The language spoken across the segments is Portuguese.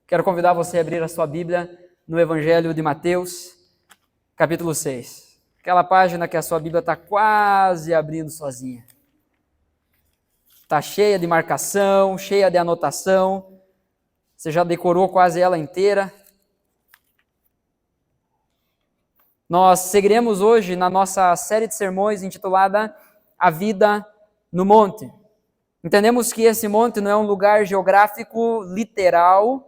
Quero convidar você a abrir a sua Bíblia no Evangelho de Mateus, capítulo 6. Aquela página que a sua Bíblia está quase abrindo sozinha. Está cheia de marcação, cheia de anotação. Você já decorou quase ela inteira. Nós seguiremos hoje na nossa série de sermões intitulada A Vida no Monte. Entendemos que esse monte não é um lugar geográfico literal,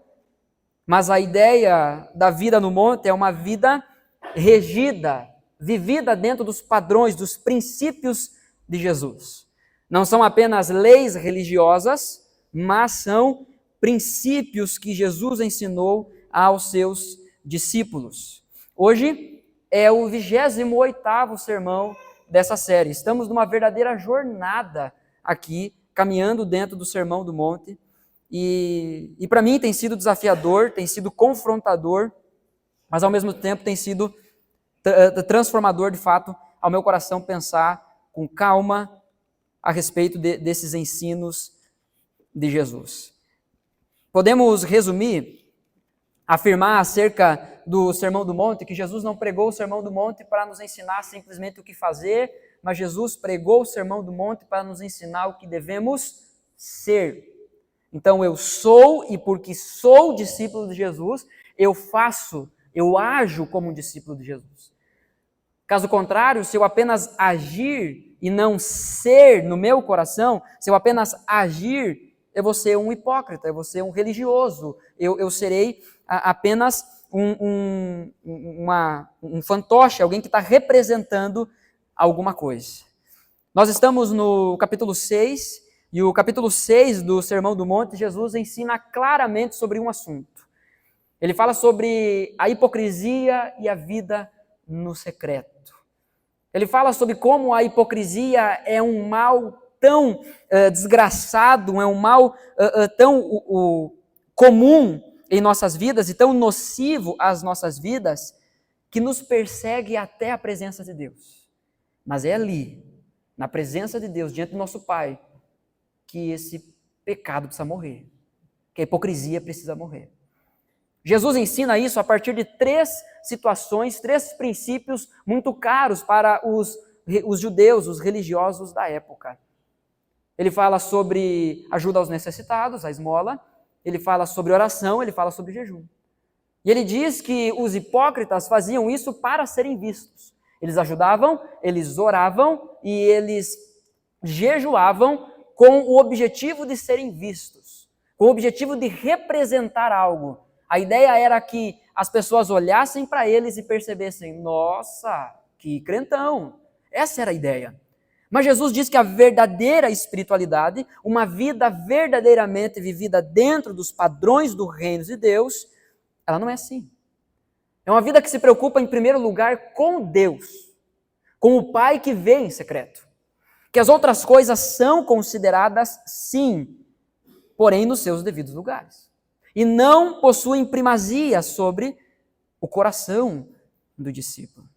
mas a ideia da vida no monte é uma vida regida, vivida dentro dos padrões, dos princípios de Jesus. Não são apenas leis religiosas, mas são princípios que Jesus ensinou aos seus discípulos. Hoje é o 28º sermão dessa série. Estamos numa verdadeira jornada aqui, caminhando dentro do Sermão do Monte. E para mim tem sido desafiador, tem sido confrontador, mas ao mesmo tempo tem sido transformador de fato ao meu coração pensar com calma a respeito desses ensinos de Jesus. Podemos resumir, afirmar acerca do Sermão do Monte que Jesus não pregou o Sermão do Monte para nos ensinar simplesmente o que fazer, mas Jesus pregou o Sermão do Monte para nos ensinar o que devemos ser. Então eu sou, e porque sou discípulo de Jesus, eu ajo como um discípulo de Jesus. Caso contrário, se eu apenas agir e não ser no meu coração, se eu apenas agir, eu vou ser um hipócrita, eu vou ser um religioso, eu serei apenas um fantoche, alguém que está representando alguma coisa. Nós estamos no capítulo 6, e o capítulo 6 do Sermão do Monte, Jesus ensina claramente sobre um assunto. Ele fala sobre a hipocrisia e a vida no secreto. Ele fala sobre como a hipocrisia é um mal tão desgraçado, é um mal tão comum em nossas vidas e tão nocivo às nossas vidas, que nos persegue até a presença de Deus. Mas é ali, na presença de Deus, diante do nosso Pai, que esse pecado precisa morrer, que a hipocrisia precisa morrer. Jesus ensina isso a partir de 3 situações, 3 princípios muito caros para os judeus, os religiosos da época. Ele fala sobre ajuda aos necessitados, a esmola, ele fala sobre oração, ele fala sobre jejum. E ele diz que os hipócritas faziam isso para serem vistos. Eles ajudavam, eles oravam e eles jejuavam com o objetivo de serem vistos, com o objetivo de representar algo. A ideia era que as pessoas olhassem para eles e percebessem, nossa, que crentão. Essa era a ideia. Mas Jesus diz que a verdadeira espiritualidade, uma vida verdadeiramente vivida dentro dos padrões do reino de Deus, ela não é assim. É uma vida que se preocupa em primeiro lugar com Deus, com o Pai que vê em secreto. Que as outras coisas são consideradas, sim, porém nos seus devidos lugares. E não possuem primazia sobre o coração do discípulo.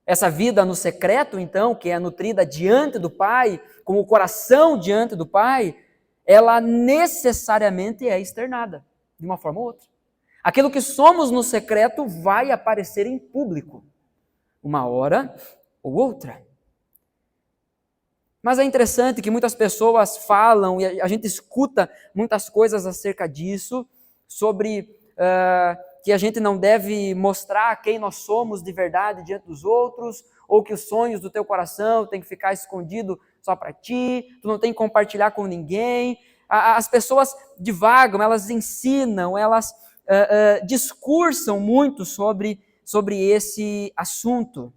Essa vida no secreto, então, que é nutrida diante do Pai, com o coração diante do Pai, ela necessariamente é externada, de uma forma ou outra. Aquilo que somos no secreto vai aparecer em público, uma hora ou outra. Mas é interessante que muitas pessoas falam, e a gente escuta muitas coisas acerca disso, sobre que a gente não deve mostrar quem nós somos de verdade diante dos outros, ou que os sonhos do teu coração têm que ficar escondido só para ti, tu não tem que compartilhar com ninguém. As pessoas divagam, elas ensinam, elas discursam muito sobre esse assunto.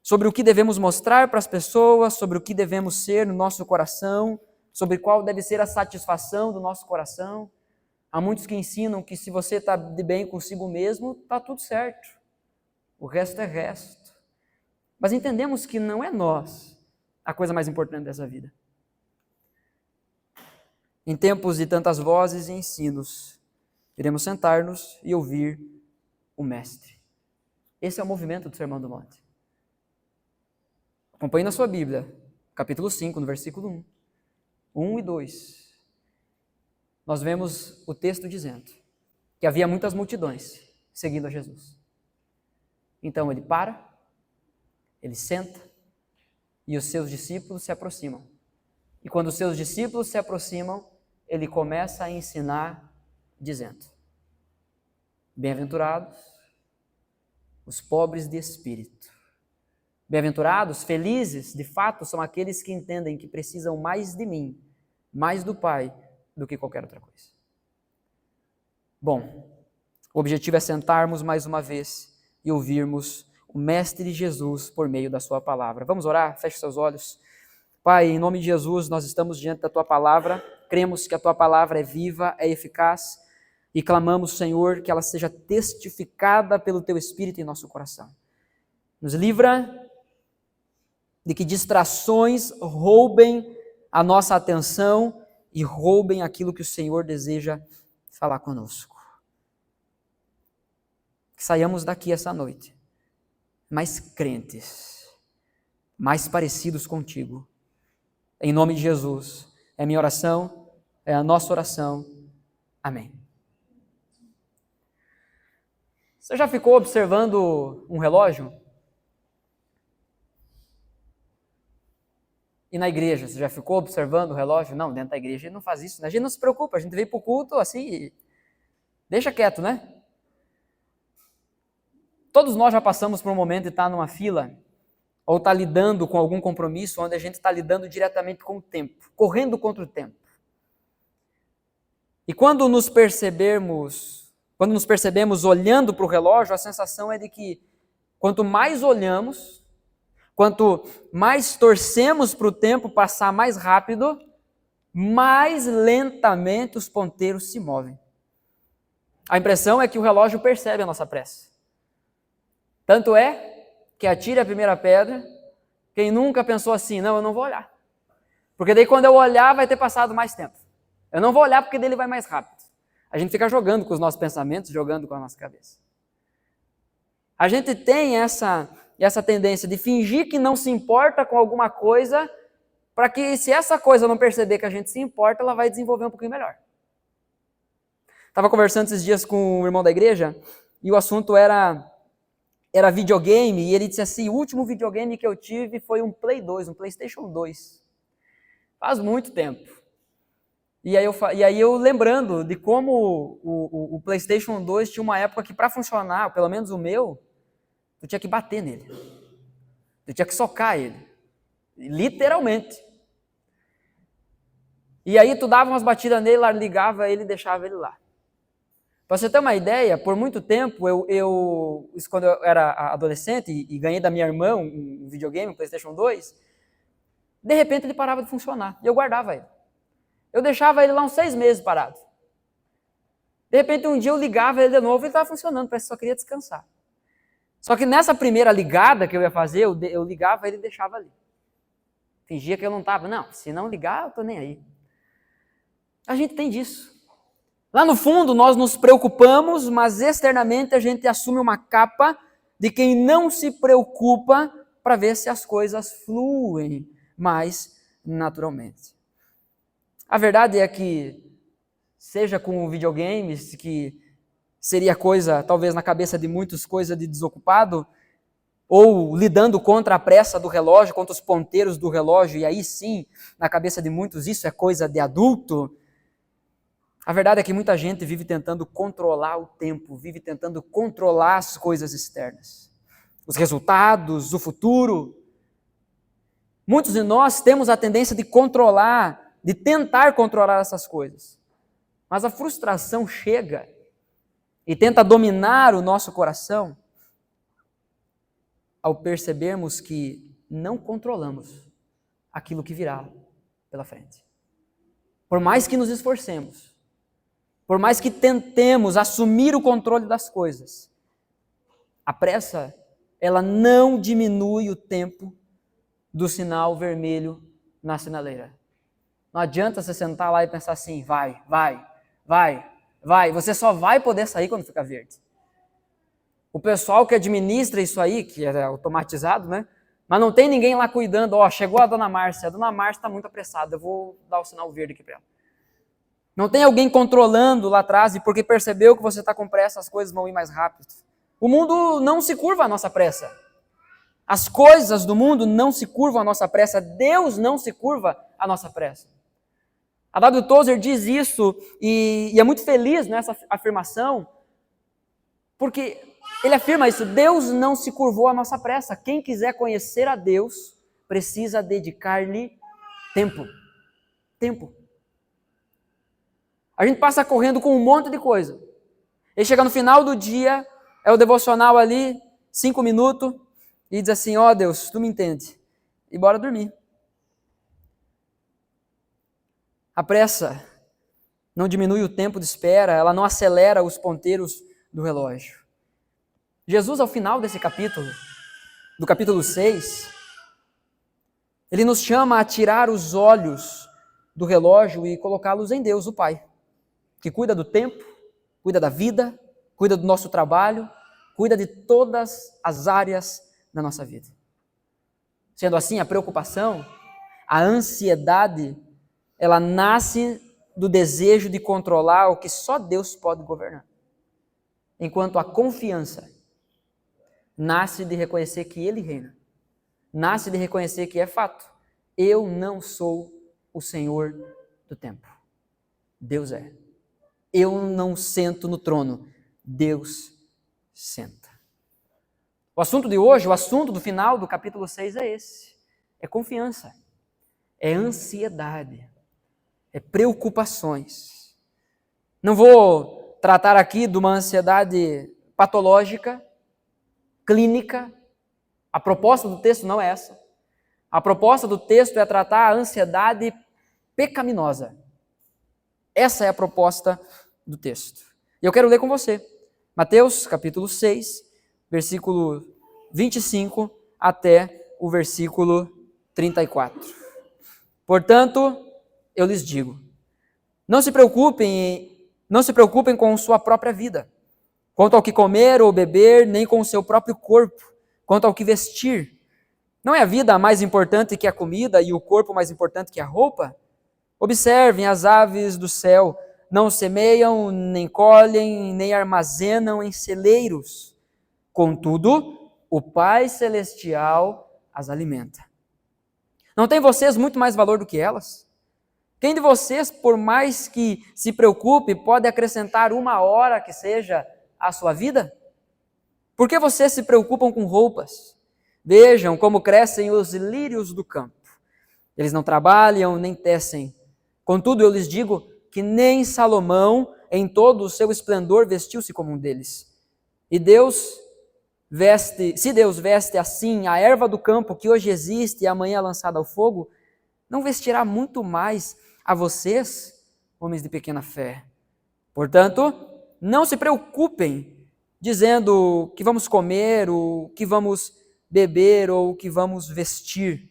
Sobre o que devemos mostrar para as pessoas, sobre o que devemos ser no nosso coração, sobre qual deve ser a satisfação do nosso coração. Há muitos que ensinam que se você está de bem consigo mesmo, está tudo certo. O resto é resto. Mas entendemos que não é nós a coisa mais importante dessa vida. Em tempos de tantas vozes e ensinos, iremos sentar-nos e ouvir o Mestre. Esse é o movimento do Sermão do Monte. Acompanhe na sua Bíblia, capítulo 5, no versículo 1. 1 e 2. nós vemos o texto dizendo que havia muitas multidões seguindo a Jesus. Então ele para, ele senta e os seus discípulos se aproximam. E quando os seus discípulos se aproximam, ele começa a ensinar dizendo: bem-aventurados os pobres de espírito. Bem-aventurados, felizes, de fato, são aqueles que entendem que precisam mais de mim, mais do Pai, do que qualquer outra coisa. Bom, o objetivo é sentarmos mais uma vez e ouvirmos o Mestre Jesus por meio da sua palavra. Vamos orar? Feche seus olhos. Pai, em nome de Jesus, nós estamos diante da tua palavra, cremos que a tua palavra é viva, é eficaz, e clamamos, Senhor, que ela seja testificada pelo teu Espírito em nosso coração. Nos livra de que distrações roubem a nossa atenção e roubem aquilo que o Senhor deseja falar conosco. Que saiamos daqui essa noite mais crentes, mais parecidos contigo. Em nome de Jesus, é minha oração, é a nossa oração. Amém. Você já ficou observando um relógio? E na igreja, você já ficou observando o relógio? Não, dentro da igreja a gente não faz isso, né? A gente não se preocupa, a gente veio para o culto assim e deixa quieto, né? Todos nós já passamos por um momento de estar numa fila ou estar lidando com algum compromisso onde a gente está lidando diretamente com o tempo, correndo contra o tempo. E quando nos percebemos olhando para o relógio, a sensação é de que quanto mais olhamos, quanto mais torcemos para o tempo passar mais rápido, mais lentamente os ponteiros se movem. A impressão é que o relógio percebe a nossa pressa. Tanto é que atire a primeira pedra quem nunca pensou assim: não, eu não vou olhar. Porque daí quando eu olhar vai ter passado mais tempo. Eu não vou olhar porque dele vai mais rápido. A gente fica jogando com os nossos pensamentos, jogando com a nossa cabeça. A gente tem essa tendência de fingir que não se importa com alguma coisa, para que se essa coisa não perceber que a gente se importa, ela vai desenvolver um pouquinho melhor. Estava conversando esses dias com um irmão da igreja, e o assunto era videogame, e ele disse assim: o último videogame que eu tive foi um Play 2, um PlayStation 2. Faz muito tempo. E aí eu lembrando de como o PlayStation 2 tinha uma época que para funcionar, pelo menos o meu, tu tinha que bater nele. Tu tinha que socar ele. Literalmente. E aí tu dava umas batidas nele, ligava ele e deixava ele lá. Para você ter uma ideia, por muito tempo, isso quando eu era adolescente e ganhei da minha irmã um videogame, um PlayStation 2, de repente ele parava de funcionar e eu guardava ele. Eu deixava ele lá uns 6 meses parado. De repente um dia eu ligava ele de novo e ele estava funcionando, parece que só queria descansar. Só que nessa primeira ligada que eu ia fazer, eu ligava ele e deixava ali. Fingia que eu não estava. Não, se não ligar, eu estou nem aí. A gente tem disso. Lá no fundo, nós nos preocupamos, mas externamente a gente assume uma capa de quem não se preocupa para ver se as coisas fluem mais naturalmente. A verdade é que, seja com videogames, que seria coisa, talvez na cabeça de muitos, coisa de desocupado, ou lidando contra a pressa do relógio, contra os ponteiros do relógio, e aí sim, na cabeça de muitos, isso é coisa de adulto. A verdade é que muita gente vive tentando controlar o tempo, vive tentando controlar as coisas externas, os resultados, o futuro. Muitos de nós temos a tendência de controlar, de tentar controlar essas coisas. Mas a frustração chega e tenta dominar o nosso coração ao percebermos que não controlamos aquilo que virá pela frente. Por mais que nos esforcemos, por mais que tentemos assumir o controle das coisas, a pressa, ela não diminui o tempo do sinal vermelho na sinaleira. Não adianta você sentar lá e pensar assim: vai. Você só vai poder sair quando ficar verde. O pessoal que administra isso aí, que é automatizado, né? Mas não tem ninguém lá cuidando. Chegou a dona Márcia está muito apressada, eu vou dar o sinal verde aqui para ela. Não tem alguém controlando lá atrás e porque percebeu que você está com pressa, as coisas vão ir mais rápido. O mundo não se curva à nossa pressa. As coisas do mundo não se curvam à nossa pressa. Deus não se curva à nossa pressa. A W. Tozer diz isso e é muito feliz nessa afirmação, porque ele afirma isso: Deus não se curvou à nossa pressa. Quem quiser conhecer a Deus precisa dedicar-lhe tempo. Tempo. A gente passa correndo com um monte de coisa. E chega no final do dia, é o devocional ali, 5 minutos, e diz assim: ó Deus, tu me entende. E bora dormir. A pressa não diminui o tempo de espera, ela não acelera os ponteiros do relógio. Jesus, ao final desse capítulo, do capítulo 6, ele nos chama a tirar os olhos do relógio e colocá-los em Deus, o Pai, que cuida do tempo, cuida da vida, cuida do nosso trabalho, cuida de todas as áreas da nossa vida. Sendo assim, a preocupação, a ansiedade, ela nasce do desejo de controlar o que só Deus pode governar. Enquanto a confiança nasce de reconhecer que Ele reina. Nasce de reconhecer que é fato. Eu não sou o Senhor do tempo. Deus é. Eu não sento no trono. Deus senta. O assunto de hoje, o assunto do final do capítulo 6 é esse. É confiança. É ansiedade. É preocupações. Não vou tratar aqui de uma ansiedade patológica, clínica. A proposta do texto não é essa. A proposta do texto é tratar a ansiedade pecaminosa. Essa é a proposta do texto. E eu quero ler com você. Mateus, capítulo 6, versículo 25 até o versículo 34. Portanto, eu lhes digo, não se preocupem com sua própria vida, quanto ao que comer ou beber, nem com o seu próprio corpo, quanto ao que vestir. Não é a vida mais importante que a comida e o corpo mais importante que a roupa? Observem as aves do céu, não semeiam, nem colhem, nem armazenam em celeiros. Contudo, o Pai Celestial as alimenta. Não tem vocês muito mais valor do que elas? Quem de vocês, por mais que se preocupe, pode acrescentar 1 hora que seja à sua vida? Por que vocês se preocupam com roupas? Vejam como crescem os lírios do campo. Eles não trabalham nem tecem. Contudo, eu lhes digo que nem Salomão, em todo o seu esplendor, vestiu-se como um deles. Se Deus veste assim a erva do campo que hoje existe e amanhã é lançada ao fogo, não vestirá muito mais a vocês, homens de pequena fé. Portanto, não se preocupem dizendo que vamos comer, o que vamos beber ou o que vamos vestir,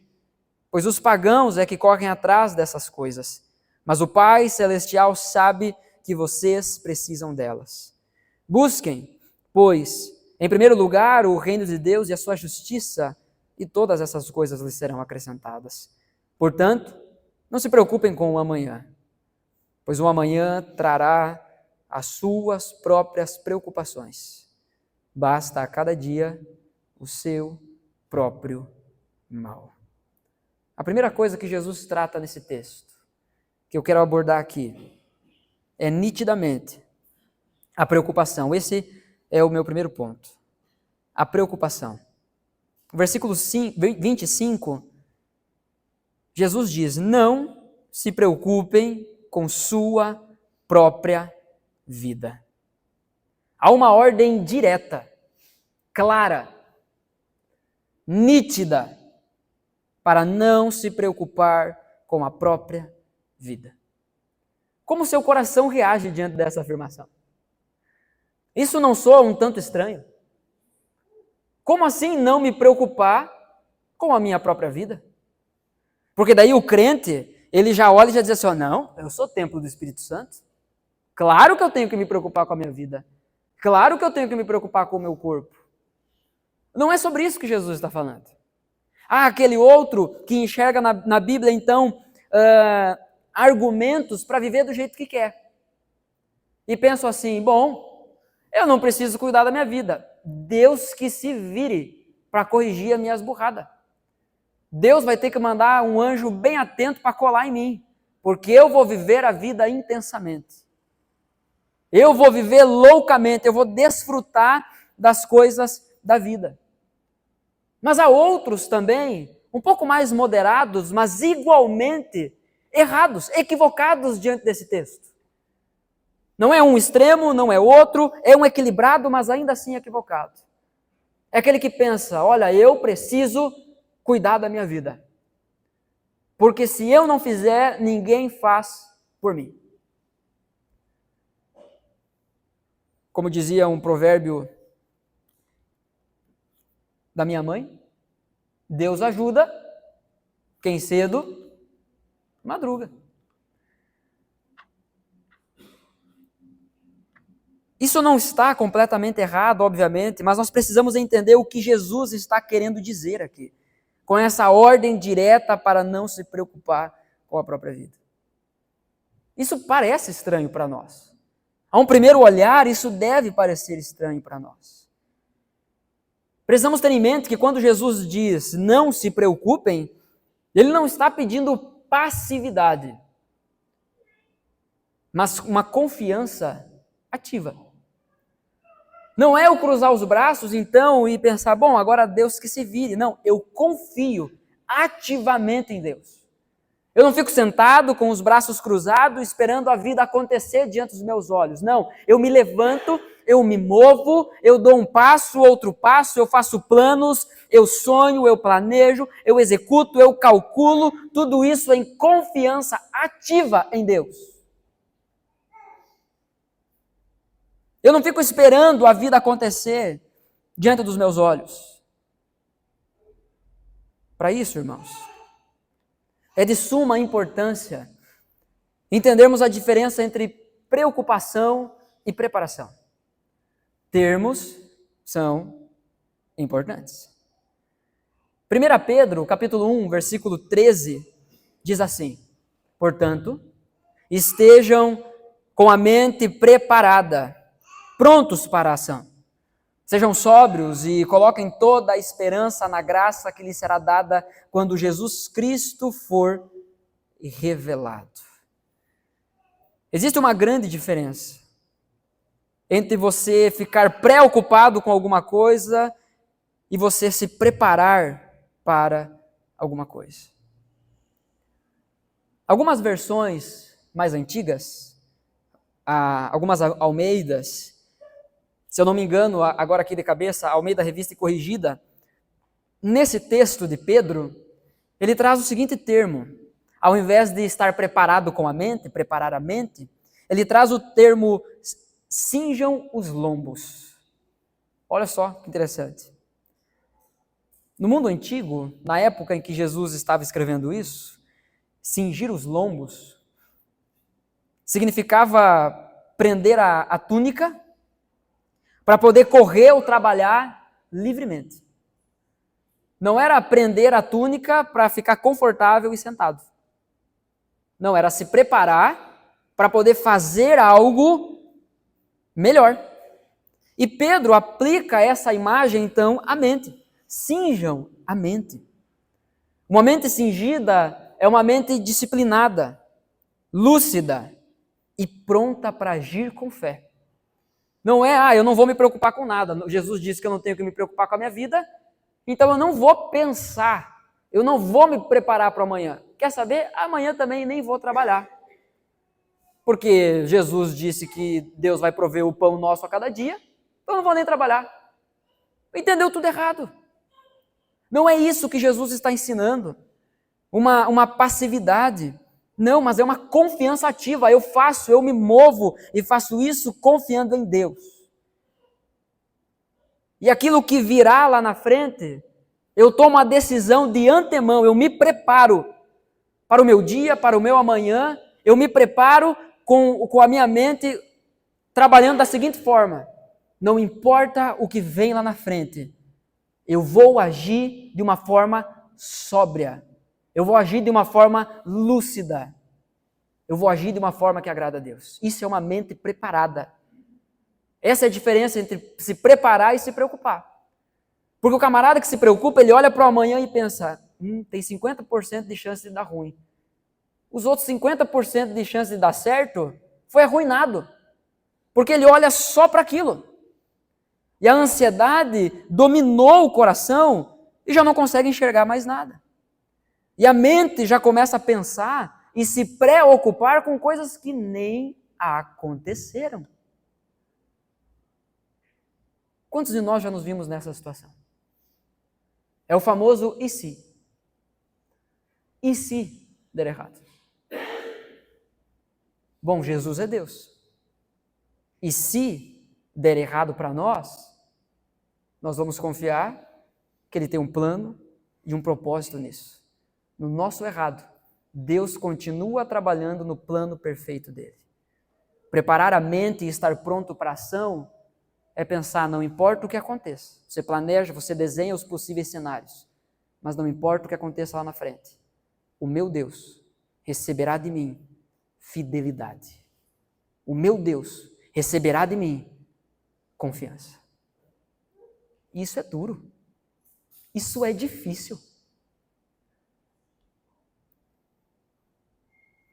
pois os pagãos é que correm atrás dessas coisas. Mas o Pai Celestial sabe que vocês precisam delas. Busquem, pois, em primeiro lugar, o reino de Deus e a sua justiça, e todas essas coisas lhes serão acrescentadas. Portanto, não se preocupem com o amanhã, pois o amanhã trará as suas próprias preocupações. Basta a cada dia o seu próprio mal. A primeira coisa que Jesus trata nesse texto, que eu quero abordar aqui, é nitidamente a preocupação. Esse é o meu primeiro ponto. A preocupação. No versículo 25, Jesus diz: não se preocupem com sua própria vida. Há uma ordem direta, clara, nítida, para não se preocupar com a própria vida. Como seu coração reage diante dessa afirmação? Isso não soa um tanto estranho? Como assim não me preocupar com a minha própria vida? Porque daí o crente, ele já olha e já diz assim, não, eu sou templo do Espírito Santo. Claro que eu tenho que me preocupar com a minha vida. Claro que eu tenho que me preocupar com o meu corpo. Não é sobre isso que Jesus está falando. Aquele outro que enxerga na Bíblia, então, argumentos para viver do jeito que quer. E penso assim, bom, eu não preciso cuidar da minha vida. Deus que se vire para corrigir as minhas burradas. Deus vai ter que mandar um anjo bem atento para colar em mim, porque eu vou viver a vida intensamente. Eu vou viver loucamente, eu vou desfrutar das coisas da vida. Mas há outros também, um pouco mais moderados, mas igualmente errados, equivocados diante desse texto. Não é um extremo, não é outro, é um equilibrado, mas ainda assim equivocado. É aquele que pensa, olha, eu preciso cuidar da minha vida. Porque se eu não fizer, ninguém faz por mim. Como dizia um provérbio da minha mãe, Deus ajuda quem cedo madruga. Isso não está completamente errado, obviamente, mas nós precisamos entender o que Jesus está querendo dizer aqui, com essa ordem direta para não se preocupar com a própria vida. Isso parece estranho para nós. A um primeiro olhar, isso deve parecer estranho para nós. Precisamos ter em mente que quando Jesus diz não se preocupem, ele não está pedindo passividade, mas uma confiança ativa. Não é eu cruzar os braços, então, e pensar, bom, agora Deus que se vire. Não, eu confio ativamente em Deus. Eu não fico sentado com os braços cruzados, esperando a vida acontecer diante dos meus olhos. Não, eu me levanto, eu me movo, eu dou um passo, outro passo, eu faço planos, eu sonho, eu planejo, eu executo, eu calculo, tudo isso em confiança ativa em Deus. Eu não fico esperando a vida acontecer diante dos meus olhos. Para isso, irmãos, é de suma importância entendermos a diferença entre preocupação e preparação. Termos são importantes. 1 Pedro, capítulo 1, versículo 13, diz assim: portanto, estejam com a mente preparada, prontos para a ação. Sejam sóbrios e coloquem toda a esperança na graça que lhes será dada quando Jesus Cristo for revelado. Existe uma grande diferença entre você ficar preocupado com alguma coisa e você se preparar para alguma coisa. Algumas versões mais antigas, algumas Almeidas, se eu não me engano, agora aqui de cabeça, Almeida Revista e Corrigida, nesse texto de Pedro, ele traz o seguinte termo: ao invés de estar preparado com a mente, preparar a mente, ele traz o termo cinjam os lombos. Olha só que interessante. No mundo antigo, na época em que Jesus estava escrevendo isso, cingir os lombos significava prender a túnica para poder correr ou trabalhar livremente. Não era prender a túnica para ficar confortável e sentado. Não, era se preparar para poder fazer algo melhor. E Pedro aplica essa imagem, então, à mente. Cinjam a mente. Uma mente cingida é uma mente disciplinada, lúcida e pronta para agir com fé. Não é, eu não vou me preocupar com nada. Jesus disse que eu não tenho que me preocupar com a minha vida, então eu não vou pensar, eu não vou me preparar para amanhã. Quer saber? Amanhã também nem vou trabalhar. Porque Jesus disse que Deus vai prover o pão nosso a cada dia, então eu não vou nem trabalhar. Entendeu tudo errado. Não é isso que Jesus está ensinando, uma passividade. Não, mas é uma confiança ativa. Eu faço, eu me movo e faço isso confiando em Deus. E aquilo que virá lá na frente, eu tomo a decisão de antemão, eu me preparo para o meu dia, para o meu amanhã, eu me preparo com a minha mente trabalhando da seguinte forma: não importa o que vem lá na frente, eu vou agir de uma forma sóbria, eu vou agir de uma forma lúcida. eu vou agir de uma forma que agrada a Deus. Isso é uma mente preparada. Essa é a diferença entre se preparar e se preocupar. Porque o camarada que se preocupa, ele olha para o amanhã e pensa, tem 50% de chance de dar ruim. Os outros 50% de chance de dar certo foi arruinado. Porque ele olha só para aquilo. E a ansiedade dominou o coração e já não consegue enxergar mais nada. E a mente já começa a pensar e se preocupar com coisas que nem aconteceram. Quantos de nós já nos vimos nessa situação? É o famoso e se? E se der errado? Bom, Jesus é Deus. E se der errado para nós vamos confiar que Ele tem um plano e um propósito nisso. No nosso errado, Deus continua trabalhando no plano perfeito dele. Preparar a mente e estar pronto para a ação é pensar, não importa o que aconteça. Você planeja, você desenha os possíveis cenários, mas não importa o que aconteça lá na frente. O meu Deus receberá de mim fidelidade. O meu Deus receberá de mim confiança. Isso é duro. Isso é difícil.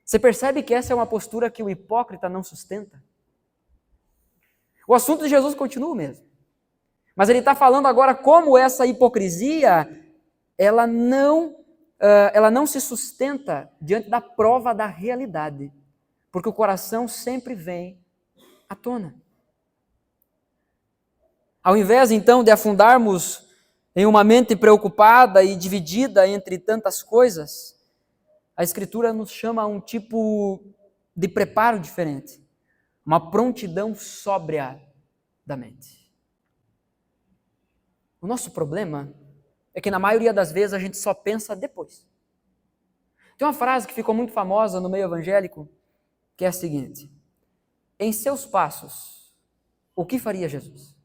Você percebe que essa é uma postura que o hipócrita não sustenta? O assunto de Jesus continua o mesmo. Mas ele está falando agora como essa hipocrisia, ela não se sustenta diante da prova da realidade. Porque o coração sempre vem à tona. Ao invés, então, de afundarmos em uma mente preocupada e dividida entre tantas coisas, a Escritura nos chama a um tipo de preparo diferente, uma prontidão sóbria da mente. O nosso problema é que na maioria das vezes a gente só pensa depois. Tem uma frase que ficou muito famosa no meio evangélico, que é a seguinte: em seus passos, o que faria Jesus?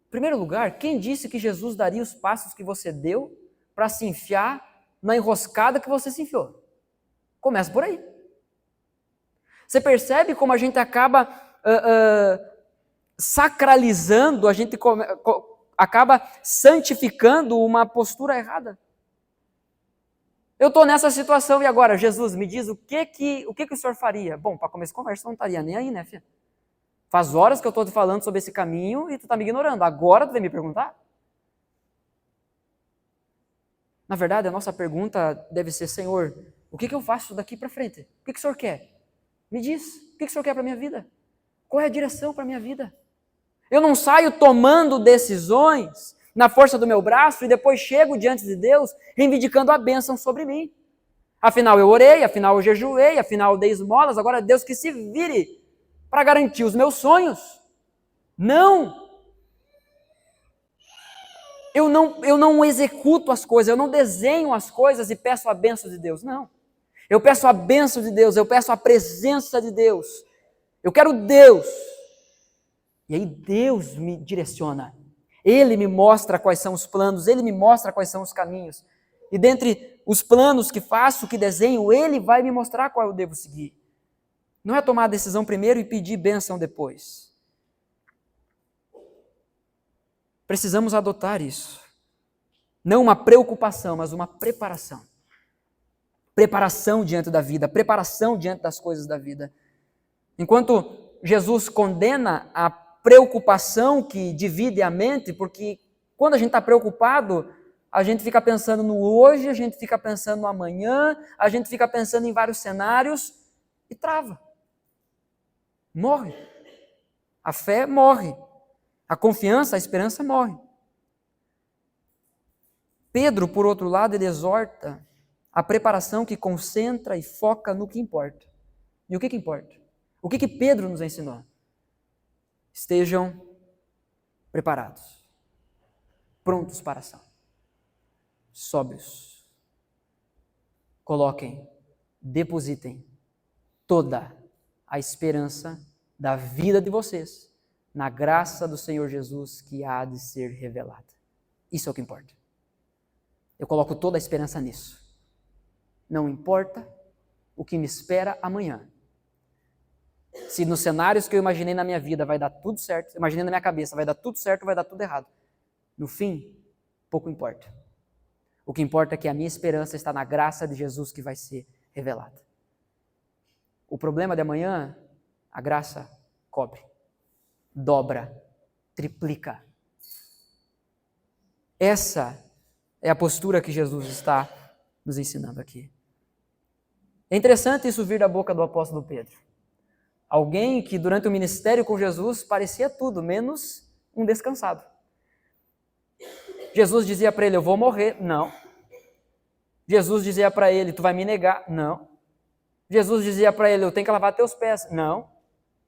Em primeiro lugar, quem disse que Jesus daria os passos que você deu para se enfiar na enroscada que você se enfiou? Começa por aí. Você percebe como a gente acaba sacralizando, a gente acaba santificando uma postura errada? Eu estou nessa situação e agora, Jesus, me diz o que o senhor faria? Bom, para começar a conversa, não estaria nem aí, né, filha? Faz horas que eu estou te falando sobre esse caminho e tu está me ignorando. Agora tu vem me perguntar? Na verdade, a nossa pergunta deve ser, Senhor, o que eu faço daqui para frente? O que o Senhor quer? Me diz, o que o Senhor quer para a minha vida? Qual é a direção para a minha vida? Eu não saio tomando decisões na força do meu braço e depois chego diante de Deus reivindicando a bênção sobre mim. Afinal eu orei, afinal eu jejuei, afinal eu dei esmolas, agora Deus que se vire para garantir os meus sonhos. Não! Eu não executo as coisas, eu não desenho as coisas e peço a bênção de Deus, não. Eu peço a bênção de Deus, eu peço a presença de Deus. Eu quero Deus. E aí Deus me direciona. Ele me mostra quais são os planos, Ele me mostra quais são os caminhos. E dentre os planos que faço, que desenho, Ele vai me mostrar qual eu devo seguir. Não é tomar a decisão primeiro e pedir bênção depois. Precisamos adotar isso. Não uma preocupação, mas uma preparação. Preparação diante da vida, preparação diante das coisas da vida. Enquanto Jesus condena a preocupação que divide a mente, porque quando a gente está preocupado, a gente fica pensando no hoje, a gente fica pensando no amanhã, a gente fica pensando em vários cenários e trava. Morre. A fé morre. A confiança, a esperança morre. Pedro, por outro lado, ele exorta a preparação que concentra e foca no que importa. E o que importa? O que Pedro nos ensinou? Estejam preparados, prontos para a ação, sóbrios. Coloquem, depositem toda a esperança da vida de vocês na graça do Senhor Jesus que há de ser revelada. Isso é o que importa. Eu coloco toda a esperança nisso. Não importa o que me espera amanhã. Se nos cenários que eu imaginei na minha vida vai dar tudo certo, imaginei na minha cabeça, vai dar tudo certo ou vai dar tudo errado. No fim, pouco importa. O que importa é que a minha esperança está na graça de Jesus que vai ser revelada. O problema de amanhã, a graça cobre, dobra, triplica. Essa é a postura que Jesus está nos ensinando aqui. É interessante isso vir da boca do apóstolo Pedro. Alguém que durante o ministério com Jesus parecia tudo, menos um descansado. Jesus dizia para ele, eu vou morrer. Não. Jesus dizia para ele, tu vai me negar. Não. Jesus dizia para ele, eu tenho que lavar teus pés. Não.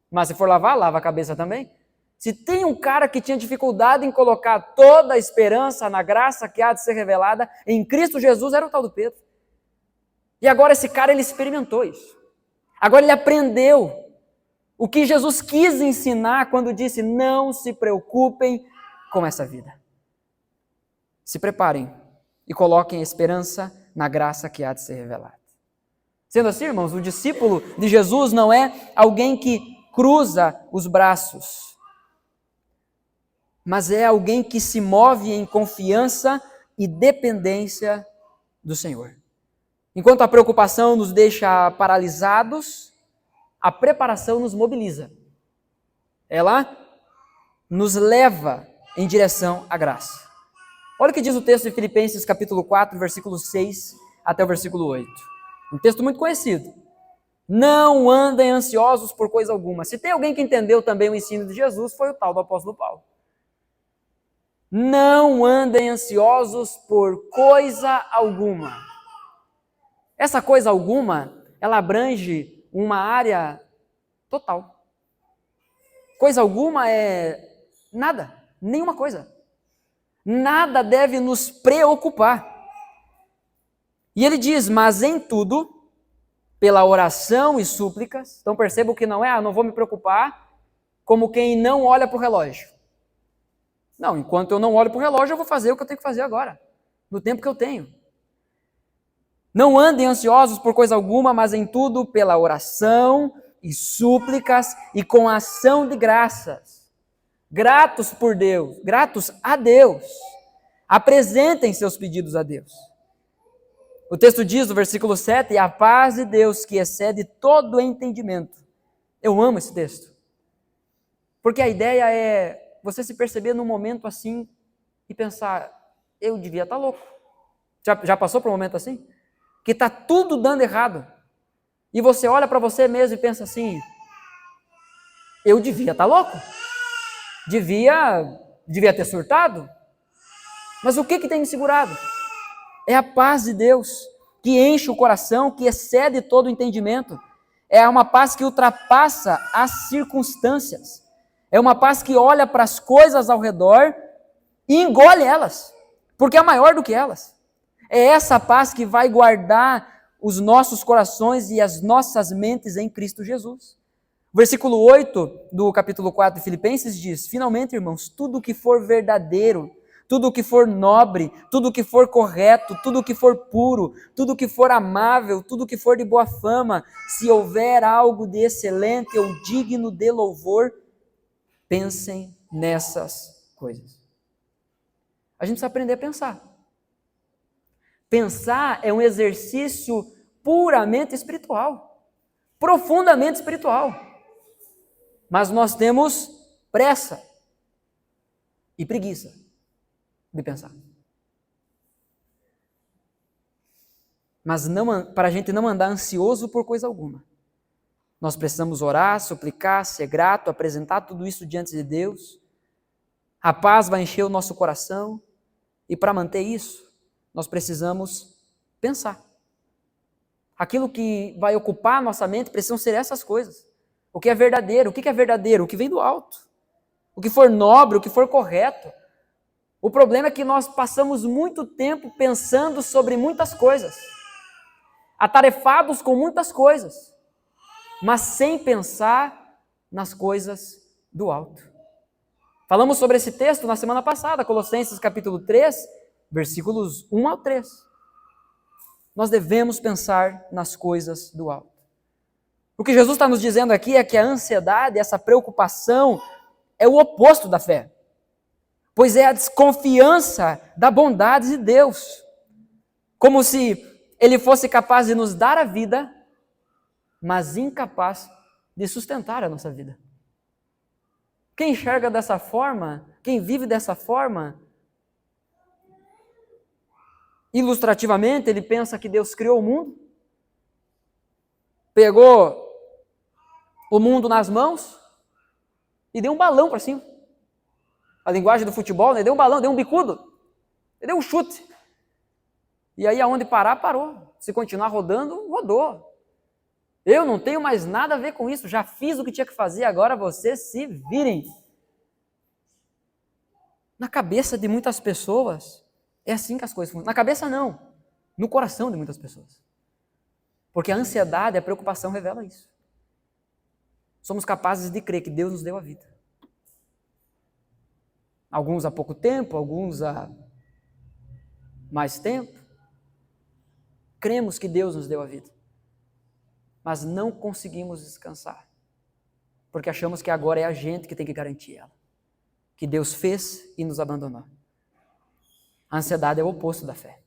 Mas se for lavar, lava a cabeça também. Se tem um cara que tinha dificuldade em colocar toda a esperança na graça que há de ser revelada em Cristo Jesus, era o tal do Pedro. E agora esse cara, ele experimentou isso. Agora ele aprendeu o que Jesus quis ensinar quando disse, não se preocupem com essa vida. Se preparem e coloquem a esperança na graça que há de ser revelada. Sendo assim, irmãos, o discípulo de Jesus não é alguém que cruza os braços, mas é alguém que se move em confiança e dependência do Senhor. Enquanto a preocupação nos deixa paralisados, a preparação nos mobiliza. Ela nos leva em direção à graça. Olha o que diz o texto de Filipenses capítulo 4, versículo 6 até o versículo 8. Um texto muito conhecido. Não andem ansiosos por coisa alguma. Se tem alguém que entendeu também o ensino de Jesus, foi o tal do apóstolo Paulo. Não andem ansiosos por coisa alguma. Essa coisa alguma, ela abrange uma área total. Coisa alguma é nada, nenhuma coisa. Nada deve nos preocupar. E ele diz, mas em tudo, pela oração e súplicas, então perceba que não é, não vou me preocupar, como quem não olha para o relógio. Não, enquanto eu não olho para o relógio, eu vou fazer o que eu tenho que fazer agora, no tempo que eu tenho. Não andem ansiosos por coisa alguma, mas em tudo pela oração e súplicas e com ação de graças. Gratos por Deus, gratos a Deus. Apresentem seus pedidos a Deus. O texto diz no versículo 7, e a paz de Deus que excede todo entendimento. Eu amo esse texto. Porque a ideia é você se perceber num momento assim e pensar, eu devia estar louco. Já passou por um momento assim? Que está tudo dando errado. E você olha para você mesmo e pensa assim, eu devia estar louco. Devia ter surtado. Mas o que tem me segurado? É a paz de Deus, que enche o coração, que excede todo o entendimento. É uma paz que ultrapassa as circunstâncias. É uma paz que olha para as coisas ao redor e engole elas, porque é maior do que elas. É essa paz que vai guardar os nossos corações e as nossas mentes em Cristo Jesus. O versículo 8 do capítulo 4 de Filipenses diz, finalmente, irmãos, tudo que for verdadeiro, tudo que for nobre, tudo que for correto, tudo que for puro, tudo que for amável, tudo que for de boa fama, se houver algo de excelente ou digno de louvor, pensem nessas coisas. A gente precisa aprender a pensar. Pensar é um exercício puramente espiritual, profundamente espiritual. Mas nós temos pressa e preguiça de pensar. Mas para a gente não andar ansioso por coisa alguma, nós precisamos orar, suplicar, ser grato, apresentar tudo isso diante de Deus. A paz vai encher o nosso coração e para manter isso, nós precisamos pensar. Aquilo que vai ocupar a nossa mente precisam ser essas coisas. O que é verdadeiro? O que é verdadeiro? O que vem do alto. O que for nobre, o que for correto. O problema é que nós passamos muito tempo pensando sobre muitas coisas, atarefados com muitas coisas, mas sem pensar nas coisas do alto. Falamos sobre esse texto na semana passada, Colossenses capítulo 3, versículos 1 ao 3. nós devemos pensar nas coisas do alto. O que Jesus está nos dizendo aqui é que a ansiedade, essa preocupação, é o oposto da fé, pois é a desconfiança da bondade de Deus, como se Ele fosse capaz de nos dar a vida, mas incapaz de sustentar a nossa vida. Quem enxerga dessa forma, quem vive dessa forma, ilustrativamente, ele pensa que Deus criou o mundo, pegou o mundo nas mãos e deu um balão para cima. A linguagem do futebol, né? Deu um balão, deu um bicudo, ele deu um chute. E aí aonde parar, parou. Se continuar rodando, rodou. Eu não tenho mais nada a ver com isso, já fiz o que tinha que fazer, agora vocês se virem. Na cabeça de muitas pessoas, é assim que as coisas funcionam. Na cabeça não, no coração de muitas pessoas. Porque a ansiedade, a preocupação revela isso. Somos capazes de crer que Deus nos deu a vida. Alguns há pouco tempo, alguns há mais tempo. Cremos que Deus nos deu a vida. Mas não conseguimos descansar, porque achamos que agora é a gente que tem que garantir ela, que Deus fez e nos abandonou. A ansiedade é o oposto da fé.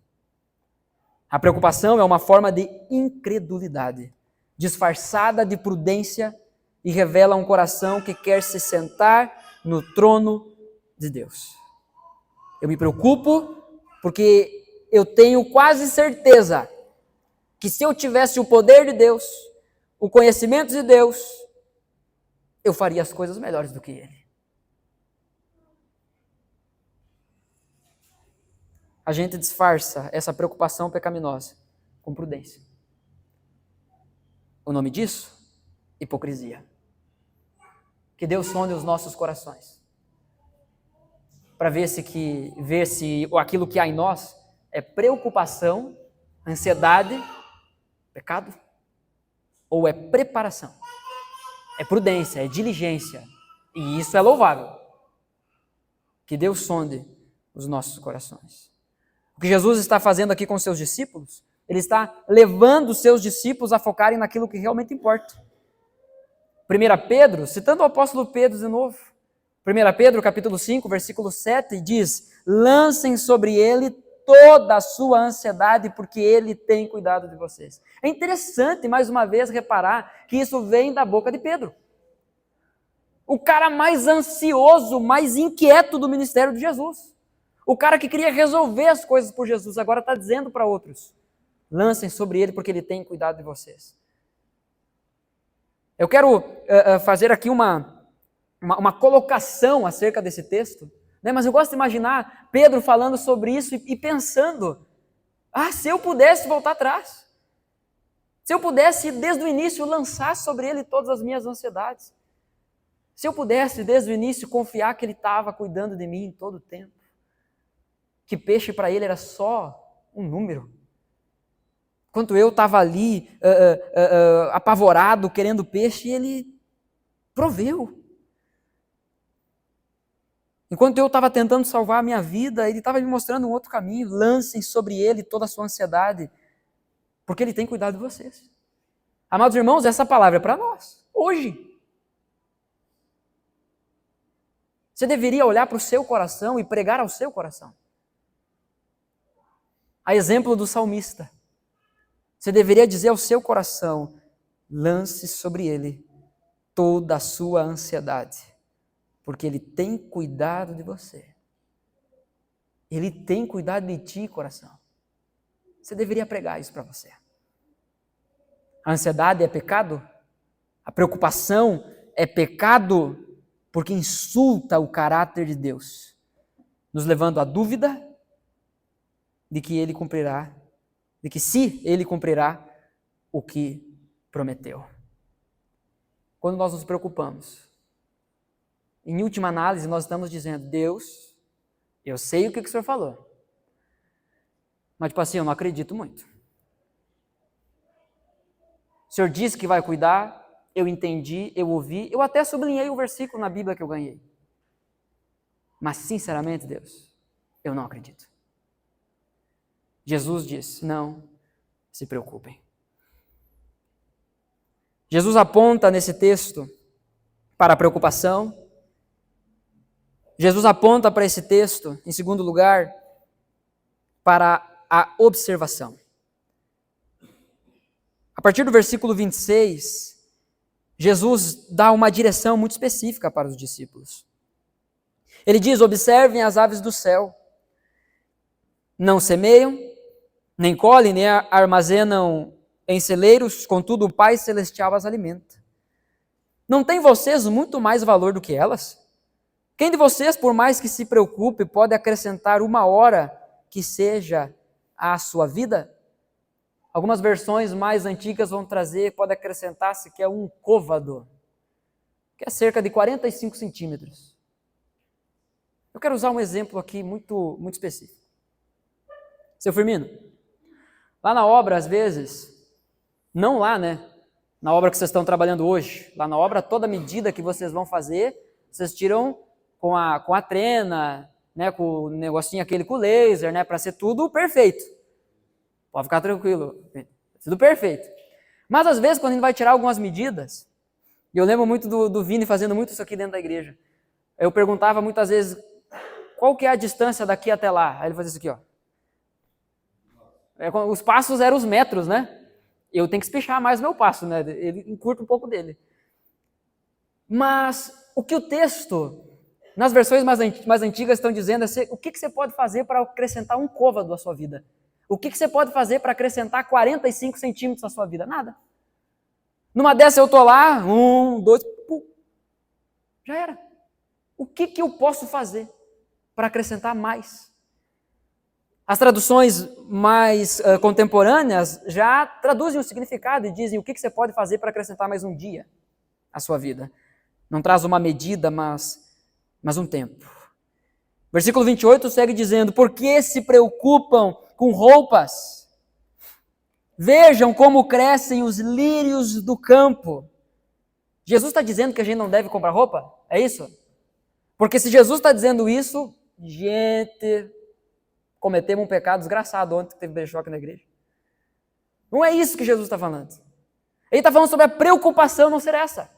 A preocupação é uma forma de incredulidade, disfarçada de prudência e revela um coração que quer se sentar no trono de Deus. Eu me preocupo porque eu tenho quase certeza que se eu tivesse o poder de Deus, o conhecimento de Deus, eu faria as coisas melhores do que Ele. A gente disfarça essa preocupação pecaminosa com prudência. O nome disso? Hipocrisia. Que Deus sonde os nossos corações, para ver se aquilo que há em nós é preocupação, ansiedade, pecado, ou é preparação, é prudência, é diligência, e isso é louvável. Que Deus sonde os nossos corações. O que Jesus está fazendo aqui com os seus discípulos, Ele está levando os seus discípulos a focarem naquilo que realmente importa. 1 Pedro, citando o apóstolo Pedro de novo, 1 Pedro capítulo 5, versículo 7, diz: lancem sobre Ele toda a sua ansiedade, porque Ele tem cuidado de vocês. É interessante, mais uma vez, reparar que isso vem da boca de Pedro. O cara mais ansioso, mais inquieto do ministério de Jesus. O cara que queria resolver as coisas por Jesus, agora está dizendo para outros: lancem sobre Ele, porque Ele tem cuidado de vocês. Eu quero fazer aqui uma colocação acerca desse texto, né? Mas eu gosto de imaginar Pedro falando sobre isso e pensando: se eu pudesse voltar atrás, se eu pudesse desde o início lançar sobre Ele todas as minhas ansiedades, se eu pudesse desde o início confiar que Ele estava cuidando de mim em todo o tempo, que peixe para Ele era só um número, enquanto eu estava ali apavorado, querendo peixe, Ele proveu. Enquanto eu estava tentando salvar a minha vida, Ele estava me mostrando um outro caminho. Lancem sobre Ele toda a sua ansiedade, porque Ele tem cuidado de vocês. Amados irmãos, essa palavra é para nós, hoje. Você deveria olhar para o seu coração e pregar ao seu coração. A exemplo do salmista, você deveria dizer ao seu coração: lance sobre Ele toda a sua ansiedade, porque Ele tem cuidado de você. Ele tem cuidado de ti, coração. Você deveria pregar isso para você. A ansiedade é pecado? A preocupação é pecado porque insulta o caráter de Deus, nos levando à dúvida de que Ele cumprirá, de que se Ele cumprirá o que prometeu. Quando nós nos preocupamos, em última análise, nós estamos dizendo: Deus, eu sei o que o Senhor falou, mas tipo assim, eu não acredito muito. O Senhor disse que vai cuidar, eu entendi, eu ouvi, eu até sublinhei o versículo na Bíblia que eu ganhei. Mas sinceramente, Deus, eu não acredito. Jesus disse: não, se preocupem. Jesus aponta nesse texto para a preocupação. Jesus aponta para esse texto, em segundo lugar, para a observação. A partir do versículo 26, Jesus dá uma direção muito específica para os discípulos. Ele diz: observem as aves do céu. Não semeiam, nem colhem, nem armazenam em celeiros, contudo o Pai Celestial as alimenta. Não tem vocês muito mais valor do que elas? Quem de vocês, por mais que se preocupe, pode acrescentar uma hora que seja à sua vida? Algumas versões mais antigas vão trazer, pode acrescentar-se que é um côvado, que é cerca de 45 centímetros. Eu quero usar um exemplo aqui muito específico. Seu Firmino, lá na obra, às vezes, não lá, né? Na obra que vocês estão trabalhando hoje, lá na obra, toda medida que vocês vão fazer, vocês tiram com a trena, né, com o negocinho aquele com o laser, né, para ser tudo perfeito. Pode ficar tranquilo, tudo perfeito. Mas às vezes, quando a gente vai tirar algumas medidas, e eu lembro muito do Vini fazendo muito isso aqui dentro da igreja, eu perguntava muitas vezes, qual que é a distância daqui até lá? Aí ele fazia isso aqui, ó. Os passos eram os metros, né? Eu tenho que espichar mais o meu passo, né? Ele encurta um pouco dele. Mas o que o texto, nas versões mais antigas, estão dizendo é o que você pode fazer para acrescentar um côvado à sua vida? O que você pode fazer para acrescentar 45 centímetros à sua vida? Nada. Numa dessa eu estou lá, 1, 2, já era. O que eu posso fazer para acrescentar mais? As traduções mais contemporâneas já traduzem o significado e dizem o que você pode fazer para acrescentar mais um dia à sua vida. Não traz uma medida, mas um tempo. Versículo 28 segue dizendo: por que se preocupam com roupas? Vejam como crescem os lírios do campo. Jesus está dizendo que a gente não deve comprar roupa? É isso? Porque se Jesus está dizendo isso, gente, cometemos um pecado desgraçado ontem que teve beijoque na igreja. Não é isso que Jesus está falando. Ele está falando sobre a preocupação não ser essa.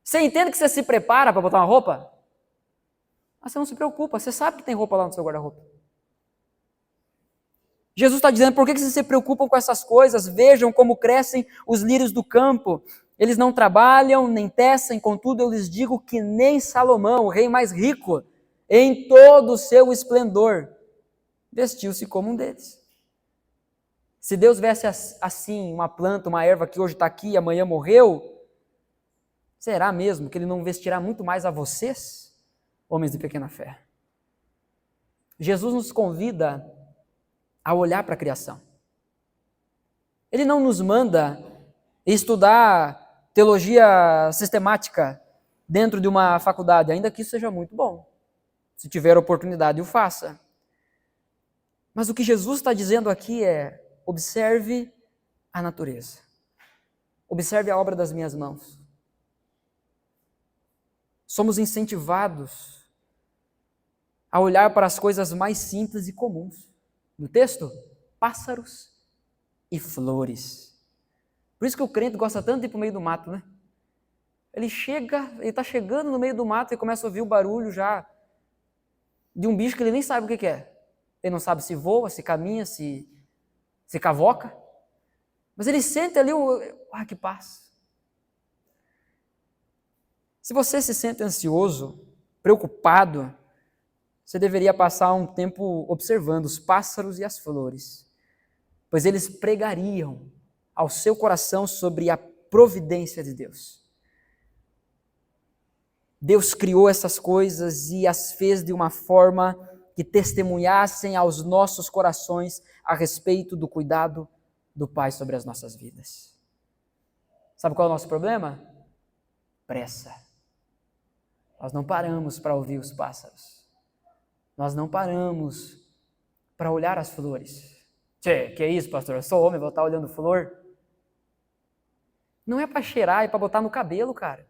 Você entende que você se prepara para botar uma roupa? Mas você não se preocupa, você sabe que tem roupa lá no seu guarda-roupa. Jesus está dizendo, por que vocês se preocupam com essas coisas? Vejam como crescem os lírios do campo. Eles não trabalham, nem tecem, contudo eu lhes digo que nem Salomão, o rei mais rico, em todo o seu esplendor, vestiu-se como um deles. Se Deus veste assim uma planta, uma erva que hoje está aqui e amanhã morreu, será mesmo que Ele não vestirá muito mais a vocês, homens de pequena fé? Jesus nos convida a olhar para a criação. Ele não nos manda estudar teologia sistemática dentro de uma faculdade, ainda que isso seja muito bom. Se tiver oportunidade, o faça. Mas o que Jesus está dizendo aqui é: observe a natureza. Observe a obra das minhas mãos. Somos incentivados a olhar para as coisas mais simples e comuns. No texto, pássaros e flores. Por isso que o crente gosta tanto de ir para o meio do mato, né? Ele está chegando no meio do mato e começa a ouvir o barulho já de um bicho que ele nem sabe o que é. Ele não sabe se voa, se caminha, se cavoca. Mas ele sente ali que paz. Se você se sente ansioso, preocupado, você deveria passar um tempo observando os pássaros e as flores, pois eles pregariam ao seu coração sobre a providência de Deus. Deus criou essas coisas e as fez de uma forma que testemunhassem aos nossos corações a respeito do cuidado do Pai sobre as nossas vidas. Sabe qual é o nosso problema? Pressa. Nós não paramos para ouvir os pássaros. Nós não paramos para olhar as flores. Tchê, que é isso, pastor? Eu sou homem, vou estar olhando flor? Não é para cheirar, é para botar no cabelo, cara.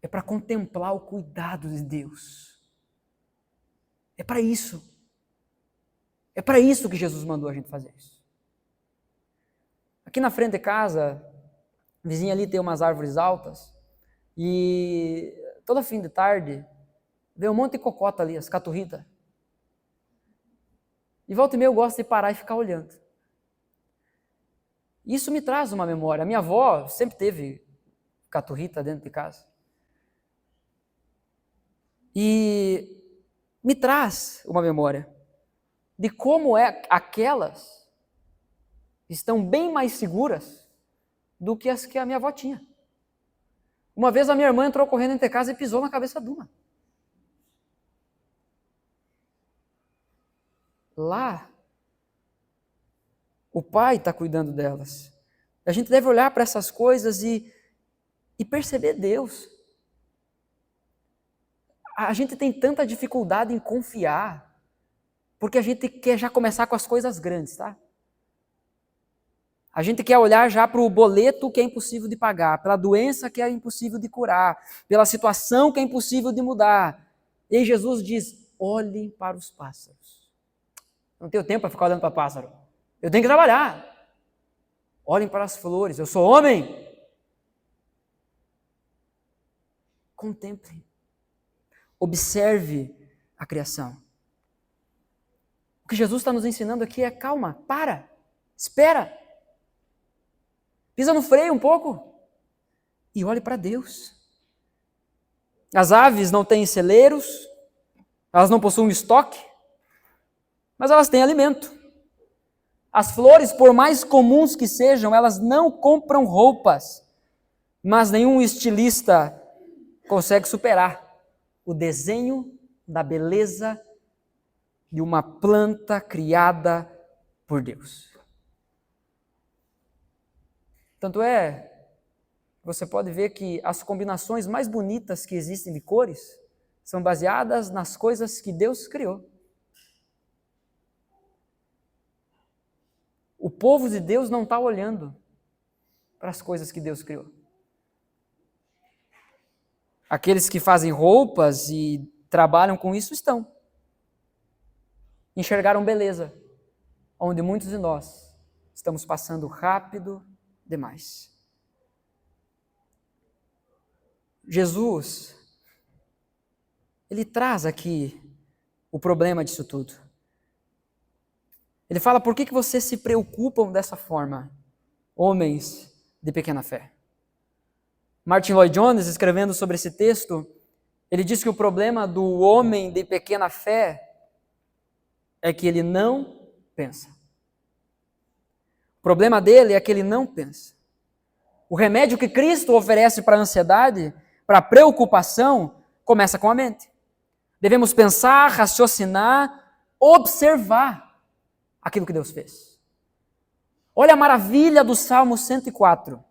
É para contemplar o cuidado de Deus. É para isso. É para isso que Jesus mandou a gente fazer isso. Aqui na frente de casa, a vizinha ali tem umas árvores altas, e todo fim de tarde, vem um monte de cocota ali, as caturritas. E volta e meia eu gosto de parar e ficar olhando. Isso me traz uma memória. A minha avó sempre teve caturrita dentro de casa. E me traz uma memória de como aquelas estão bem mais seguras do que as que a minha avó tinha. Uma vez a minha irmã entrou correndo dentro de casa e pisou na cabeça de uma. Lá, o pai está cuidando delas. A gente deve olhar para essas coisas e perceber Deus. A gente tem tanta dificuldade em confiar, porque a gente quer já começar com as coisas grandes, tá? A gente quer olhar já para o boleto que é impossível de pagar, pela doença que é impossível de curar, pela situação que é impossível de mudar. E aí Jesus diz, olhem para os pássaros. Não tenho tempo para ficar olhando para pássaro. Eu tenho que trabalhar. Olhem para as flores. Eu sou homem. Contemple. Observe a criação. O que Jesus está nos ensinando aqui é calma, para, espera. Pisa no freio um pouco e olhe para Deus. As aves não têm celeiros, elas não possuem estoque, mas elas têm alimento. As flores, por mais comuns que sejam, elas não compram roupas, mas nenhum estilista consegue superar o desenho da beleza de uma planta criada por Deus. Tanto é, você pode ver que as combinações mais bonitas que existem de cores são baseadas nas coisas que Deus criou. O povo de Deus não está olhando para as coisas que Deus criou. Aqueles que fazem roupas e trabalham com isso estão. Enxergaram beleza, onde muitos de nós estamos passando rápido demais. Jesus, ele traz aqui o problema disso tudo. Ele fala, por que vocês se preocupam dessa forma, homens de pequena fé? Martin Lloyd-Jones, escrevendo sobre esse texto, ele diz que o problema do homem de pequena fé é que ele não pensa. O problema dele é que ele não pensa. O remédio que Cristo oferece para a ansiedade, para a preocupação, começa com a mente. Devemos pensar, raciocinar, observar aquilo que Deus fez. Olha a maravilha do Salmo 104.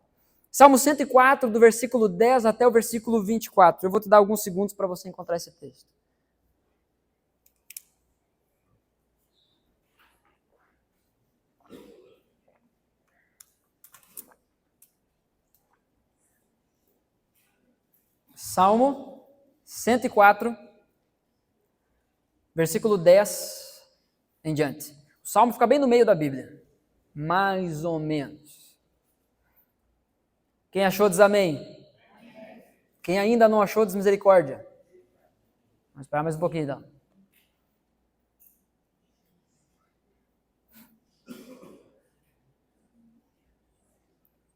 Salmo 104, do versículo 10 até o versículo 24. Eu vou te dar alguns segundos para você encontrar esse texto. Salmo 104, versículo 10 em diante. O Salmo fica bem no meio da Bíblia. Mais ou menos. Quem achou diz amém. Quem ainda não achou diz misericórdia. Vamos esperar mais um pouquinho então.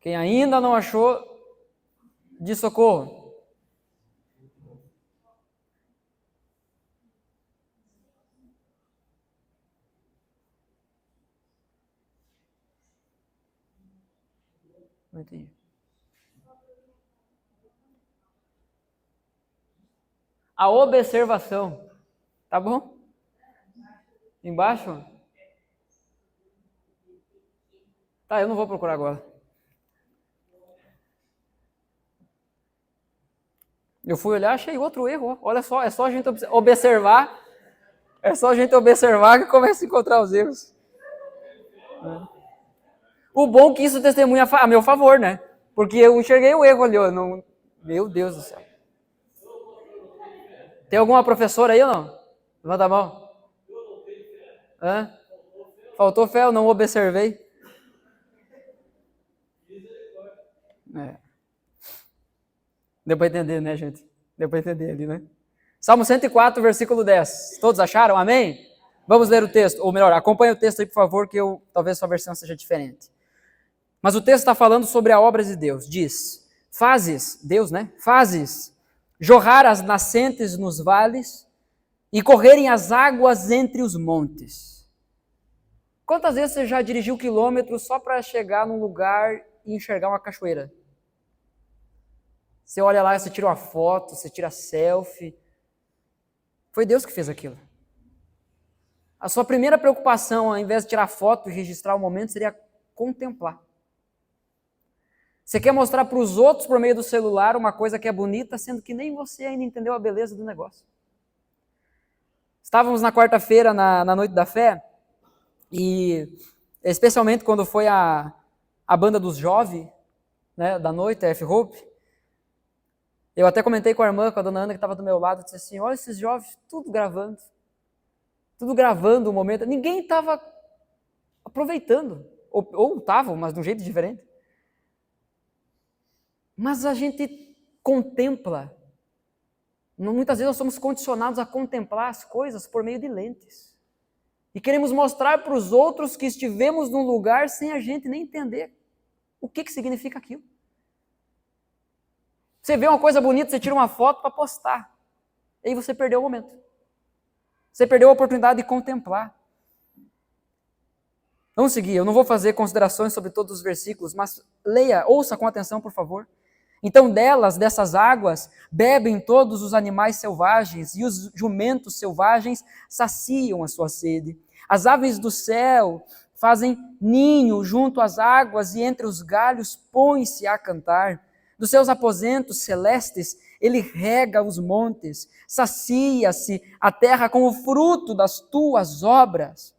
Quem ainda não achou diz socorro. Não entendi. A observação. Tá bom? Embaixo? Tá, eu não vou procurar agora. Eu fui olhar, achei outro erro. Olha só, é só a gente observar. É só a gente observar que começa a encontrar os erros. O bom é que isso testemunha a meu favor, né? Porque eu enxerguei o erro ali. Não... Meu Deus do céu. Tem alguma professora aí ou não? Levanta a mão. Hã? Faltou fé, eu não observei. Deu para entender, né, gente? Deu para entender ali, né? Salmo 104, versículo 10. Todos acharam? Amém? Vamos ler o texto. Ou melhor, acompanhe o texto aí, por favor, que talvez sua versão seja diferente. Mas o texto está falando sobre a obra de Deus. Diz, fazes, Deus, né? Fazes jorrar as nascentes nos vales e correrem as águas entre os montes. Quantas vezes você já dirigiu quilômetros só para chegar num lugar e enxergar uma cachoeira? Você olha lá, você tira uma foto, você tira selfie. Foi Deus que fez aquilo. A sua primeira preocupação, ao invés de tirar foto e registrar o momento, seria contemplar. Você quer mostrar para os outros, por meio do celular, uma coisa que é bonita, sendo que nem você ainda entendeu a beleza do negócio. Estávamos na quarta-feira, na Noite da Fé, e especialmente quando foi a banda dos jovens, né, da noite, a F-Hope, eu até comentei com a irmã, com a dona Ana, que estava do meu lado, disse assim, olha esses jovens, tudo gravando o momento, ninguém estava aproveitando, ou estavam, mas de um jeito diferente. Mas a gente contempla, muitas vezes nós somos condicionados a contemplar as coisas por meio de lentes, e queremos mostrar para os outros que estivemos num lugar sem a gente nem entender o que significa aquilo. Você vê uma coisa bonita, você tira uma foto para postar. E aí você perdeu o momento. Você perdeu a oportunidade de contemplar. Vamos seguir, eu não vou fazer considerações sobre todos os versículos, mas leia, ouça com atenção, por favor. Então dessas águas, bebem todos os animais selvagens, e os jumentos selvagens saciam a sua sede. As aves do céu fazem ninho junto às águas, e entre os galhos põem-se a cantar. Dos seus aposentos celestes, ele rega os montes, sacia-se a terra com o fruto das tuas obras.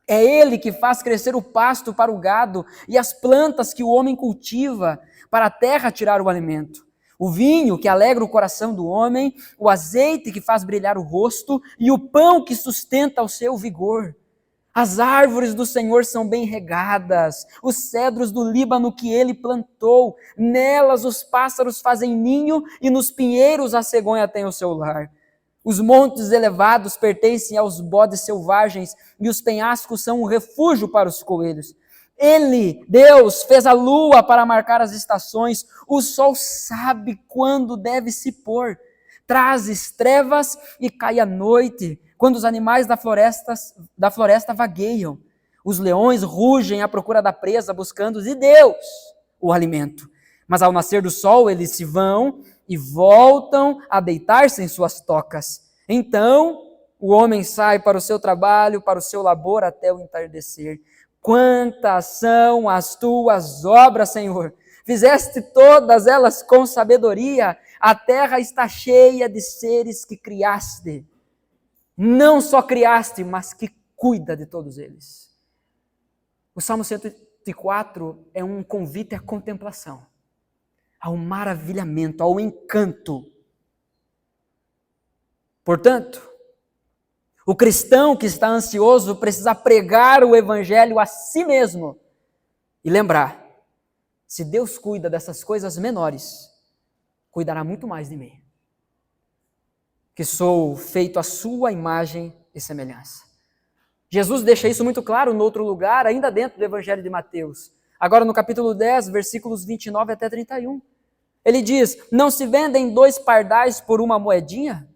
É ele que faz crescer o pasto para o gado e as plantas que o homem cultiva para a terra tirar o alimento. O vinho que alegra o coração do homem, o azeite que faz brilhar o rosto e o pão que sustenta o seu vigor. As árvores do Senhor são bem regadas, os cedros do Líbano que ele plantou, nelas os pássaros fazem ninho e nos pinheiros a cegonha tem o seu lar. Os montes elevados pertencem aos bodes selvagens e os penhascos são um refúgio para os coelhos. Ele, Deus, fez a lua para marcar as estações, o sol sabe quando deve se pôr. Trazes trevas e cai a noite, quando os animais da floresta vagueiam. Os leões rugem à procura da presa, buscando de Deus o alimento. Mas ao nascer do sol, eles se vão e voltam a deitar-se em suas tocas. Então, o homem sai para o seu trabalho, para o seu labor até o entardecer. Quantas são as tuas obras, Senhor? Fizeste todas elas com sabedoria. A terra está cheia de seres que criaste. Não só criaste, mas que cuida de todos eles. O Salmo 104 é um convite à contemplação, ao maravilhamento, ao encanto. Portanto, o cristão que está ansioso precisa pregar o evangelho a si mesmo e lembrar, se Deus cuida dessas coisas menores, cuidará muito mais de mim, que sou feito à sua imagem e semelhança. Jesus deixa isso muito claro no outro lugar, ainda dentro do Evangelho de Mateus. Agora no capítulo 10, versículos 29 até 31. Ele diz, não se vendem 2 pardais por uma moedinha?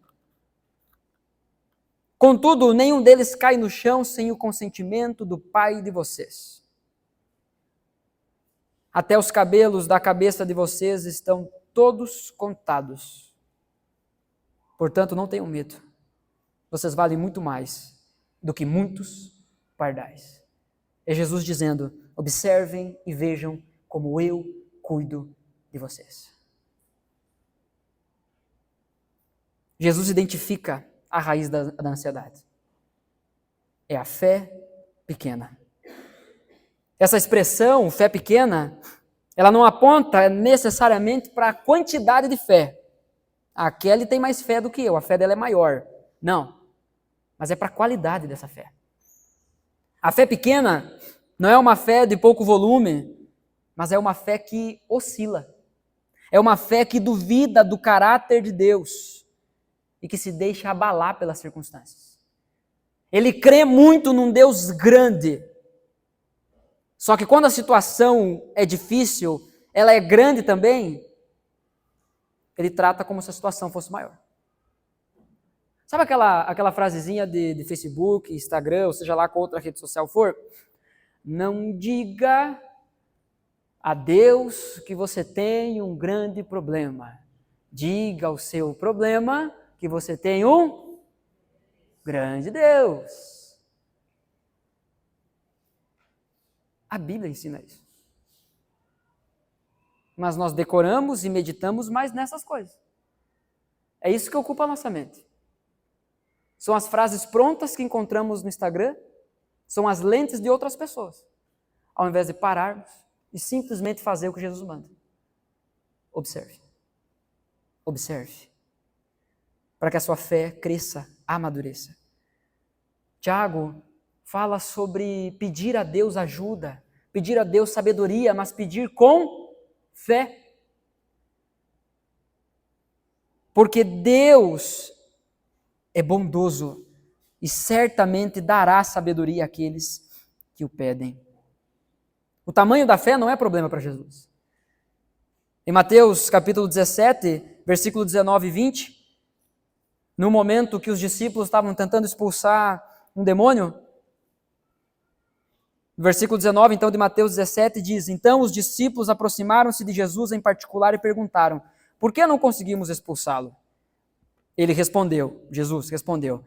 Contudo, nenhum deles cai no chão sem o consentimento do Pai de vocês. Até os cabelos da cabeça de vocês estão todos contados. Portanto, não tenham medo. Vocês valem muito mais do que muitos pardais. É Jesus dizendo, observem e vejam como eu cuido de vocês. Jesus identifica a raiz da ansiedade. É a fé pequena. Essa expressão, fé pequena, ela não aponta necessariamente para a quantidade de fé. A Kelly tem mais fé do que eu, a fé dela é maior. Não, mas é para a qualidade dessa fé. A fé pequena não é uma fé de pouco volume, mas é uma fé que oscila. É uma fé que duvida do caráter de Deus e que se deixa abalar pelas circunstâncias. Ele crê muito num Deus grande. Só que quando a situação é difícil, ela é grande também, ele trata como se a situação fosse maior. Sabe aquela frasezinha de Facebook, Instagram, ou seja lá qual outra rede social for? Não diga a Deus que você tem um grande problema. Diga ao seu problema que você tem um grande Deus. A Bíblia ensina isso. Mas nós decoramos e meditamos mais nessas coisas. É isso que ocupa a nossa mente. São as frases prontas que encontramos no Instagram, são as lentes de outras pessoas, ao invés de pararmos e simplesmente fazer o que Jesus manda. Observe. Observe. Para que a sua fé cresça, amadureça. Tiago fala sobre pedir a Deus ajuda, pedir a Deus sabedoria, mas pedir com fé. Porque Deus é bondoso e certamente dará sabedoria àqueles que o pedem. O tamanho da fé não é problema para Jesus. Em Mateus capítulo 17, versículo 19 e 20, no momento que os discípulos estavam tentando expulsar um demônio, no versículo 19, então, de Mateus 17, diz: Então os discípulos aproximaram-se de Jesus em particular e perguntaram: Por que não conseguimos expulsá-lo? Jesus respondeu: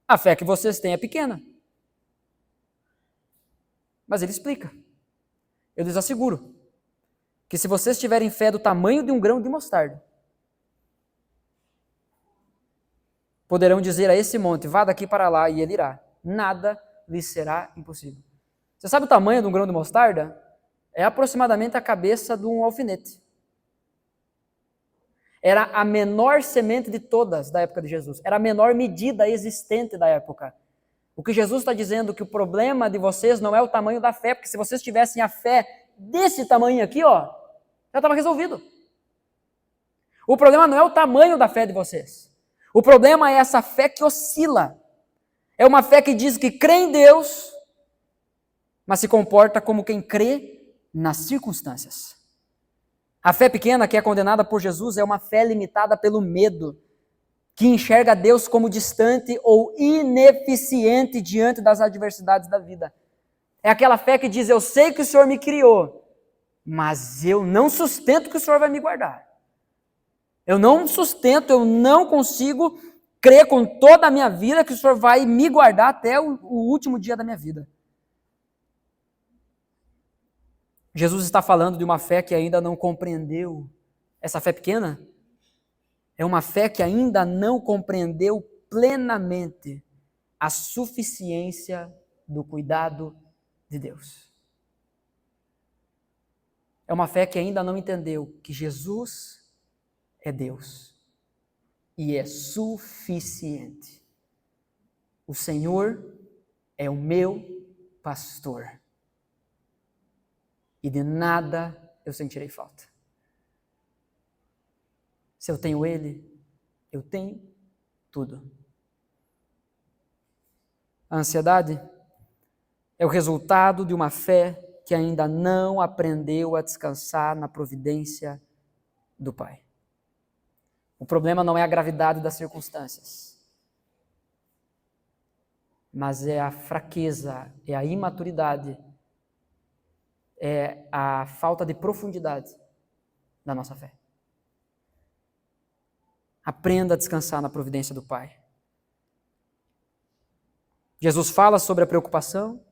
A fé que vocês têm é pequena. Mas ele explica: Eu lhes asseguro que se vocês tiverem fé do tamanho de um grão de mostarda, poderão dizer a esse monte: Vá daqui para lá, e ele irá. Nada lhes será impossível. Você sabe o tamanho de um grão de mostarda? É aproximadamente a cabeça de um alfinete. Era a menor semente de todas da época de Jesus. Era a menor medida existente da época. O que Jesus está dizendo é que o problema de vocês não é o tamanho da fé, porque se vocês tivessem a fé desse tamanho aqui, ó, já estava resolvido. O problema não é o tamanho da fé de vocês. O problema é essa fé que oscila. É uma fé que diz que crê em Deus, mas se comporta como quem crê nas circunstâncias. A fé pequena que é condenada por Jesus é uma fé limitada pelo medo, que enxerga Deus como distante ou ineficiente diante das adversidades da vida. É aquela fé que diz: eu sei que o Senhor me criou, mas eu não sustento que o Senhor vai me guardar. Eu não sustento, eu não consigo crer com toda a minha vida que o Senhor vai me guardar até o último dia da minha vida. Jesus está falando de uma fé que ainda não compreendeu. Essa fé pequena é uma fé que ainda não compreendeu plenamente a suficiência do cuidado de Deus. É uma fé que ainda não entendeu que Jesus é Deus e é suficiente. O Senhor é o meu pastor e de nada eu sentirei falta. Se eu tenho Ele, eu tenho tudo. A ansiedade é o resultado de uma fé que ainda não aprendeu a descansar na providência do Pai. O problema não é a gravidade das circunstâncias, mas é a fraqueza, é a imaturidade, é a falta de profundidade da nossa fé. Aprenda a descansar na providência do Pai. Jesus fala sobre a preocupação,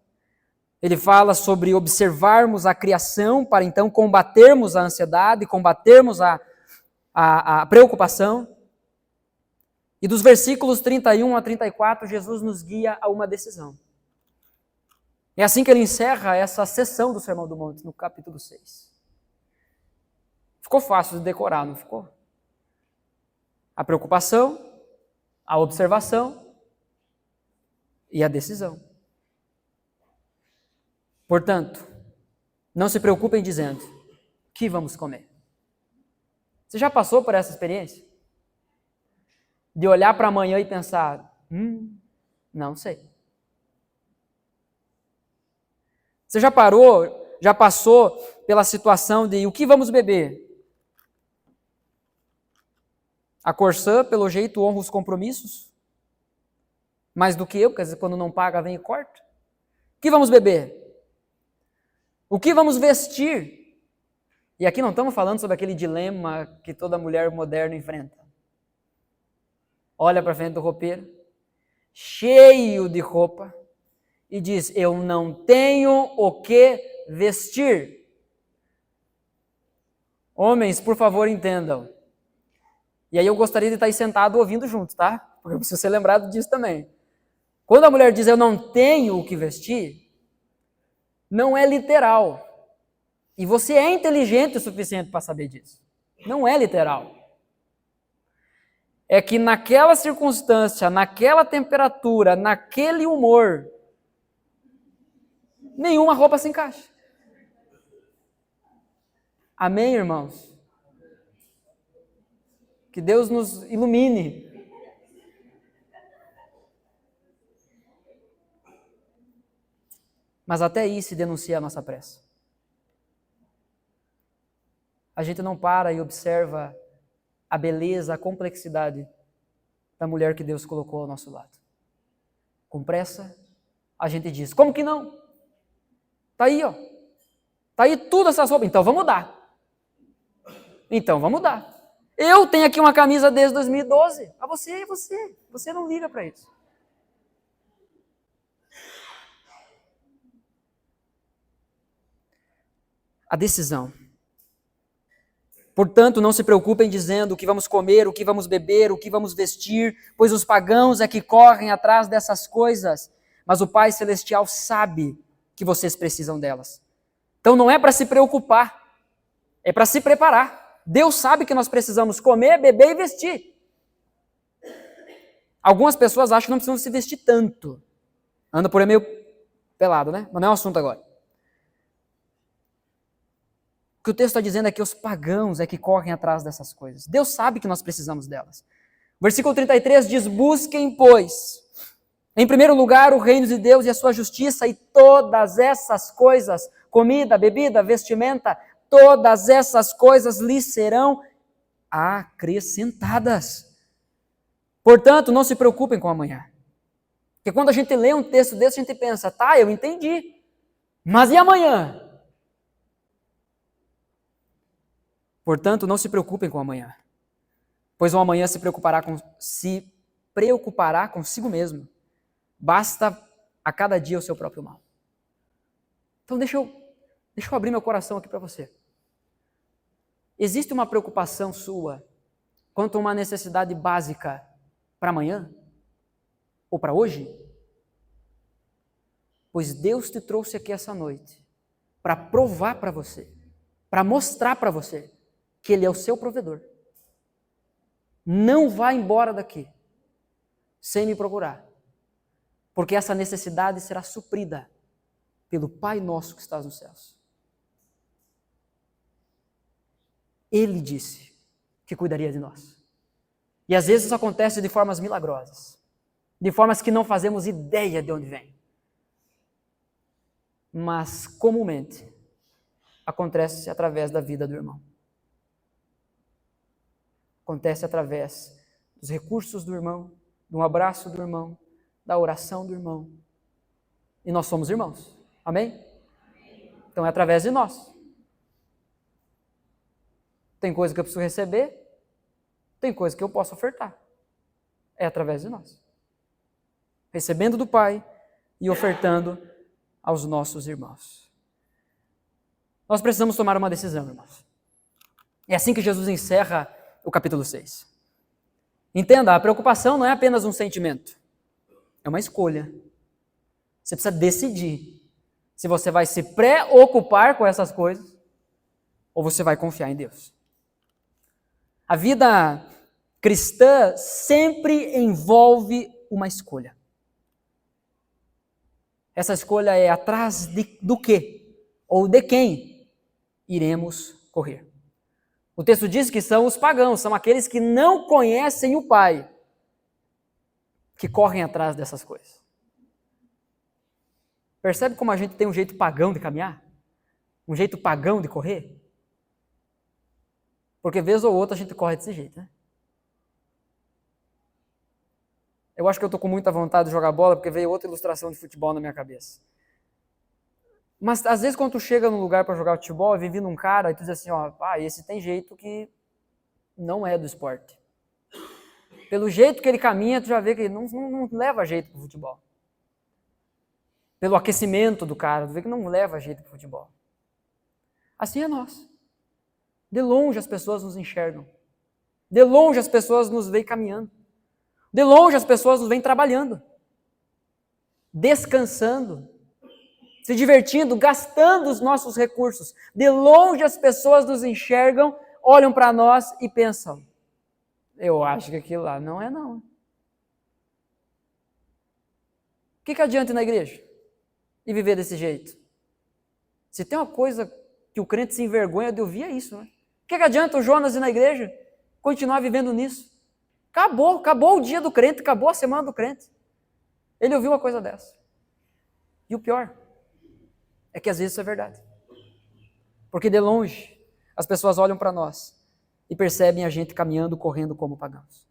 ele fala sobre observarmos a criação para então combatermos a ansiedade, combatermos a preocupação. E dos versículos 31 a 34, Jesus nos guia a uma decisão. É assim que ele encerra essa sessão do Sermão do Monte, no capítulo 6. Ficou fácil de decorar, não ficou? A preocupação, a observação e a decisão. Portanto, não se preocupem dizendo, que vamos comer? Você já passou por essa experiência? De olhar para amanhã e pensar, não sei. Você já passou pela situação de o que vamos beber? A Corsã, pelo jeito, honra os compromissos. Mais do que eu, porque às vezes quando não paga, vem e corta. O que vamos beber? O que vamos vestir? E aqui não estamos falando sobre aquele dilema que toda mulher moderna enfrenta. Olha para frente do roupeiro, cheio de roupa, e diz, eu não tenho o que vestir. Homens, por favor, entendam. E aí eu gostaria de estar aí sentado ouvindo junto, tá? Porque eu preciso ser lembrado disso também. Quando a mulher diz, eu não tenho o que vestir, não é literal. E você é inteligente o suficiente para saber disso. Não é literal. É que naquela circunstância, naquela temperatura, naquele humor, nenhuma roupa se encaixa. Amém, irmãos? Que Deus nos ilumine. Mas até aí se denuncia a nossa pressa. A gente não para e observa a beleza, a complexidade da mulher que Deus colocou ao nosso lado. Com pressa, a gente diz, como que não? Tá aí, ó. Tá aí tudo essas roupas. Então vamos dar. Então vamos dar. Eu tenho aqui uma camisa desde 2012. A você. Você não liga para isso. A decisão. Portanto, não se preocupem dizendo o que vamos comer, o que vamos beber, o que vamos vestir, pois os pagãos é que correm atrás dessas coisas, mas o Pai Celestial sabe que vocês precisam delas. Então não é para se preocupar, é para se preparar. Deus sabe que nós precisamos comer, beber e vestir. Algumas pessoas acham que não precisam se vestir tanto. Anda por aí meio pelado, né? Mas não é um assunto agora. O que o texto está dizendo é que os pagãos é que correm atrás dessas coisas. Deus sabe que nós precisamos delas. Versículo 33 diz, busquem, pois, em primeiro lugar, o reino de Deus e a sua justiça, e todas essas coisas, comida, bebida, vestimenta, todas essas coisas lhes serão acrescentadas. Portanto, não se preocupem com amanhã. Porque quando a gente lê um texto desse, a gente pensa, tá, eu entendi, mas e amanhã? Portanto, não se preocupem com amanhã, pois o amanhã se preocupará consigo mesmo. Basta a cada dia o seu próprio mal. Então deixa eu abrir meu coração aqui para você. Existe uma preocupação sua quanto a uma necessidade básica para amanhã? Ou para hoje? Pois Deus te trouxe aqui essa noite para provar para você, para mostrar para você que Ele é o seu provedor. Não vá embora daqui sem me procurar, porque essa necessidade será suprida pelo Pai nosso que está nos céus. Ele disse que cuidaria de nós. E às vezes isso acontece de formas milagrosas, de formas que não fazemos ideia de onde vem. Mas comumente acontece através da vida do irmão. Acontece através dos recursos do irmão, de um abraço do irmão, da oração do irmão. E nós somos irmãos. Amém? Então é através de nós. Tem coisa que eu preciso receber, tem coisa que eu posso ofertar. É através de nós. Recebendo do Pai e ofertando aos nossos irmãos. Nós precisamos tomar uma decisão, irmãos. É assim que Jesus encerra o capítulo 6. Entenda, a preocupação não é apenas um sentimento, é uma escolha. Você precisa decidir se você vai se preocupar com essas coisas ou você vai confiar em Deus. A vida cristã sempre envolve uma escolha. Essa escolha é atrás do quê? Ou de quem iremos correr. O texto diz que são os pagãos, são aqueles que não conhecem o Pai, que correm atrás dessas coisas. Percebe como a gente tem um jeito pagão de caminhar? Um jeito pagão de correr? Porque vez ou outra a gente corre desse jeito, né? Eu acho que eu estou com muita vontade de jogar bola, porque veio outra ilustração de futebol na minha cabeça. Mas às vezes quando tu chega num lugar para jogar futebol, vem vindo um cara e tu diz assim, ó, esse tem jeito que não é do esporte. Pelo jeito que ele caminha, tu já vê que ele não leva jeito pro futebol. Pelo aquecimento do cara, tu vê que não leva jeito pro futebol. Assim é nós. De longe as pessoas nos enxergam. De longe as pessoas nos veem caminhando. De longe as pessoas nos veem trabalhando. Descansando. Se divertindo, gastando os nossos recursos. De longe as pessoas nos enxergam, olham para nós e pensam, eu acho que aquilo lá não é não. O que adianta ir na igreja e viver desse jeito? Se tem uma coisa que o crente se envergonha de ouvir, é isso, né? O que adianta o Jonas ir na igreja, continuar vivendo nisso? Acabou o dia do crente, acabou a semana do crente. Ele ouviu uma coisa dessa. E o pior é que às vezes isso é verdade. Porque de longe as pessoas olham para nós e percebem a gente caminhando, correndo como pagãos.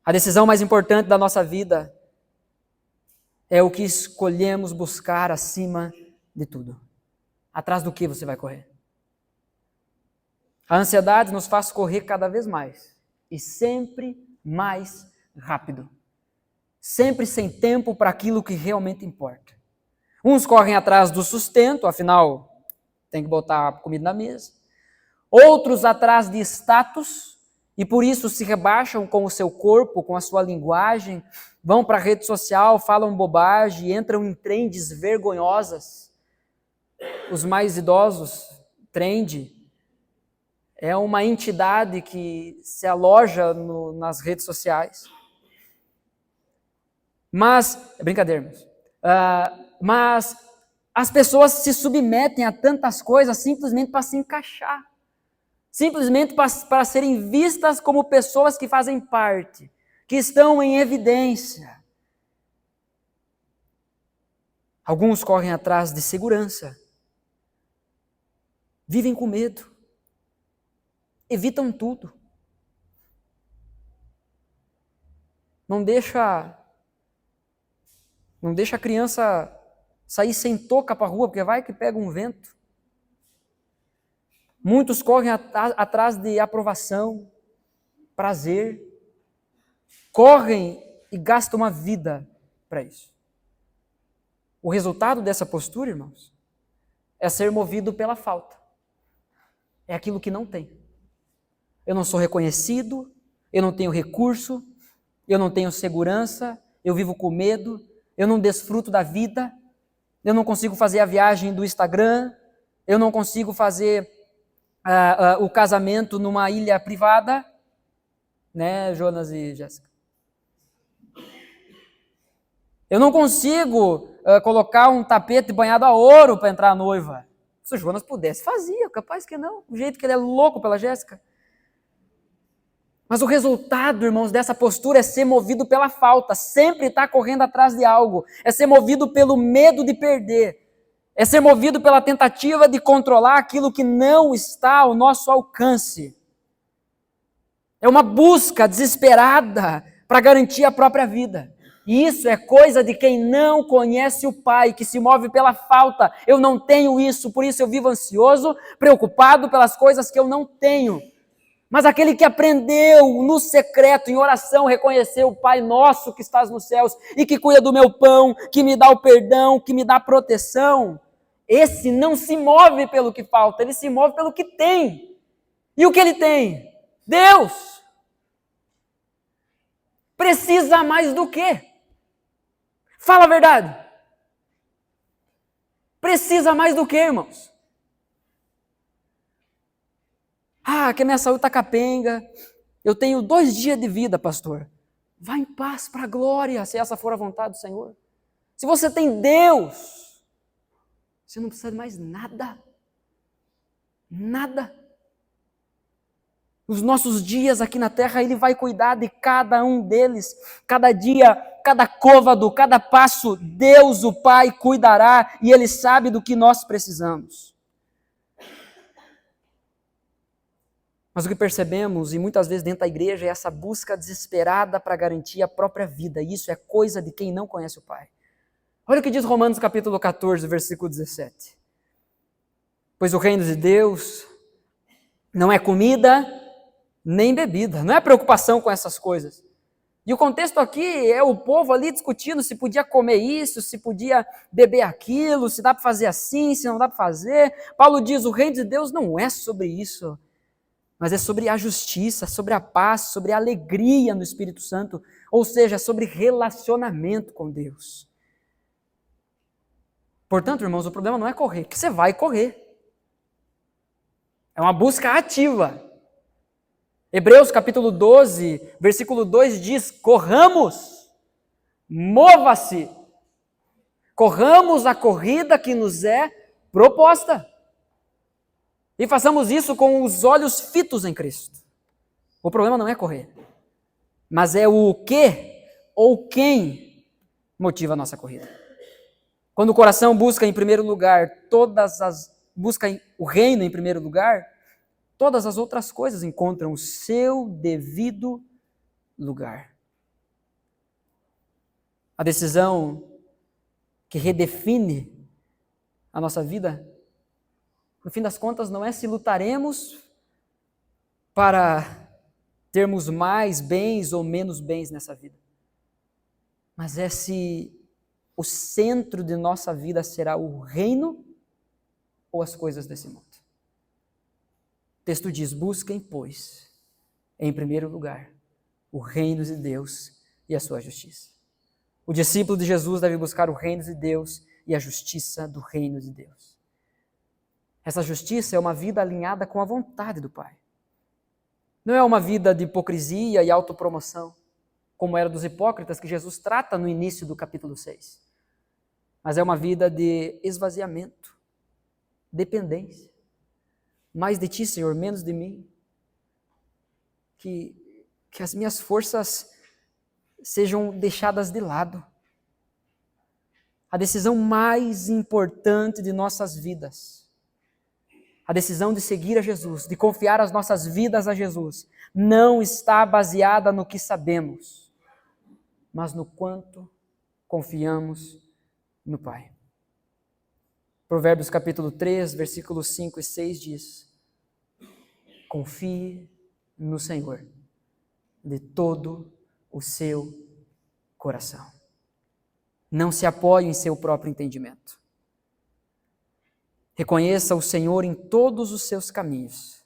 A decisão mais importante da nossa vida é o que escolhemos buscar acima de tudo. Atrás do que você vai correr? A ansiedade nos faz correr cada vez mais e sempre mais rápido. Sempre sem tempo para aquilo que realmente importa. Uns correm atrás do sustento, afinal, tem que botar comida na mesa. Outros atrás de status, e por isso se rebaixam com o seu corpo, com a sua linguagem, vão para a rede social, falam bobagem, entram em trends vergonhosas. Os mais idosos, trend, é uma entidade que se aloja nas redes sociais. Mas, é brincadeira, mas as pessoas se submetem a tantas coisas simplesmente para se encaixar. Simplesmente para serem vistas como pessoas que fazem parte, que estão em evidência. Alguns correm atrás de segurança. Vivem com medo. Evitam tudo. Não deixa a criança sair sem touca para a rua, porque vai que pega um vento. Muitos correm atrás de aprovação, prazer. Correm e gastam uma vida para isso. O resultado dessa postura, irmãos, é ser movido pela falta. É aquilo que não tem. Eu não sou reconhecido, eu não tenho recurso, eu não tenho segurança, eu vivo com medo, eu não desfruto da vida, eu não consigo fazer a viagem do Instagram, eu não consigo fazer o casamento numa ilha privada, né, Jonas e Jéssica? Eu não consigo colocar um tapete banhado a ouro para entrar a noiva. Se o Jonas pudesse, fazia, capaz que não, do jeito que ele é louco pela Jéssica. Mas o resultado, irmãos, dessa postura é ser movido pela falta, sempre estar correndo atrás de algo, é ser movido pelo medo de perder, é ser movido pela tentativa de controlar aquilo que não está ao nosso alcance. É uma busca desesperada para garantir a própria vida. E isso é coisa de quem não conhece o Pai, que se move pela falta. Eu não tenho isso, por isso eu vivo ansioso, preocupado pelas coisas que eu não tenho. Mas aquele que aprendeu no secreto, em oração, reconhecer o Pai nosso que estás nos céus e que cuida do meu pão, que me dá o perdão, que me dá proteção, esse não se move pelo que falta, ele se move pelo que tem. E o que ele tem? Deus. Precisa mais do quê? Fala a verdade. Precisa mais do quê, irmãos? Que a minha saúde está capenga, eu tenho 2 dias de vida, pastor. Vá em paz para a glória, se essa for a vontade do Senhor. Se você tem Deus, você não precisa de mais nada. Nada. Os nossos dias aqui na terra, Ele vai cuidar de cada um deles. Cada dia, cada côvado, cada passo, Deus, o Pai, cuidará e Ele sabe do que nós precisamos. Mas o que percebemos, e muitas vezes dentro da igreja, é essa busca desesperada para garantir a própria vida. E isso é coisa de quem não conhece o Pai. Olha o que diz Romanos capítulo 14, versículo 17. Pois o reino de Deus não é comida nem bebida, não é preocupação com essas coisas. E o contexto aqui é o povo ali discutindo se podia comer isso, se podia beber aquilo, se dá para fazer assim, se não dá para fazer. Paulo diz, o reino de Deus não é sobre isso, mas é sobre a justiça, sobre a paz, sobre a alegria no Espírito Santo, ou seja, sobre relacionamento com Deus. Portanto, irmãos, o problema não é correr, que você vai correr. É uma busca ativa. Hebreus capítulo 12, versículo 2 diz, corramos, mova-se, corramos a corrida que nos é proposta. E façamos isso com os olhos fitos em Cristo. O problema não é correr, mas é o que ou quem motiva a nossa corrida. Quando o coração busca em primeiro lugar busca o reino em primeiro lugar, todas as outras coisas encontram o seu devido lugar. A decisão que redefine a nossa vida, no fim das contas, não é se lutaremos para termos mais bens ou menos bens nessa vida, mas é se o centro de nossa vida será o reino ou as coisas desse mundo. O texto diz, busquem, pois, em primeiro lugar, o reino de Deus e a sua justiça. O discípulo de Jesus deve buscar o reino de Deus e a justiça do reino de Deus. Essa justiça é uma vida alinhada com a vontade do Pai. Não é uma vida de hipocrisia e autopromoção, como era dos hipócritas que Jesus trata no início do capítulo 6. Mas é uma vida de esvaziamento, dependência. Mais de ti, Senhor, menos de mim. Que as minhas forças sejam deixadas de lado. A decisão mais importante de nossas vidas, a decisão de seguir a Jesus, de confiar as nossas vidas a Jesus, não está baseada no que sabemos, mas no quanto confiamos no Pai. Provérbios capítulo 3, versículos 5 e 6 diz, confie no Senhor de todo o seu coração. Não se apoie em seu próprio entendimento. Reconheça o Senhor em todos os seus caminhos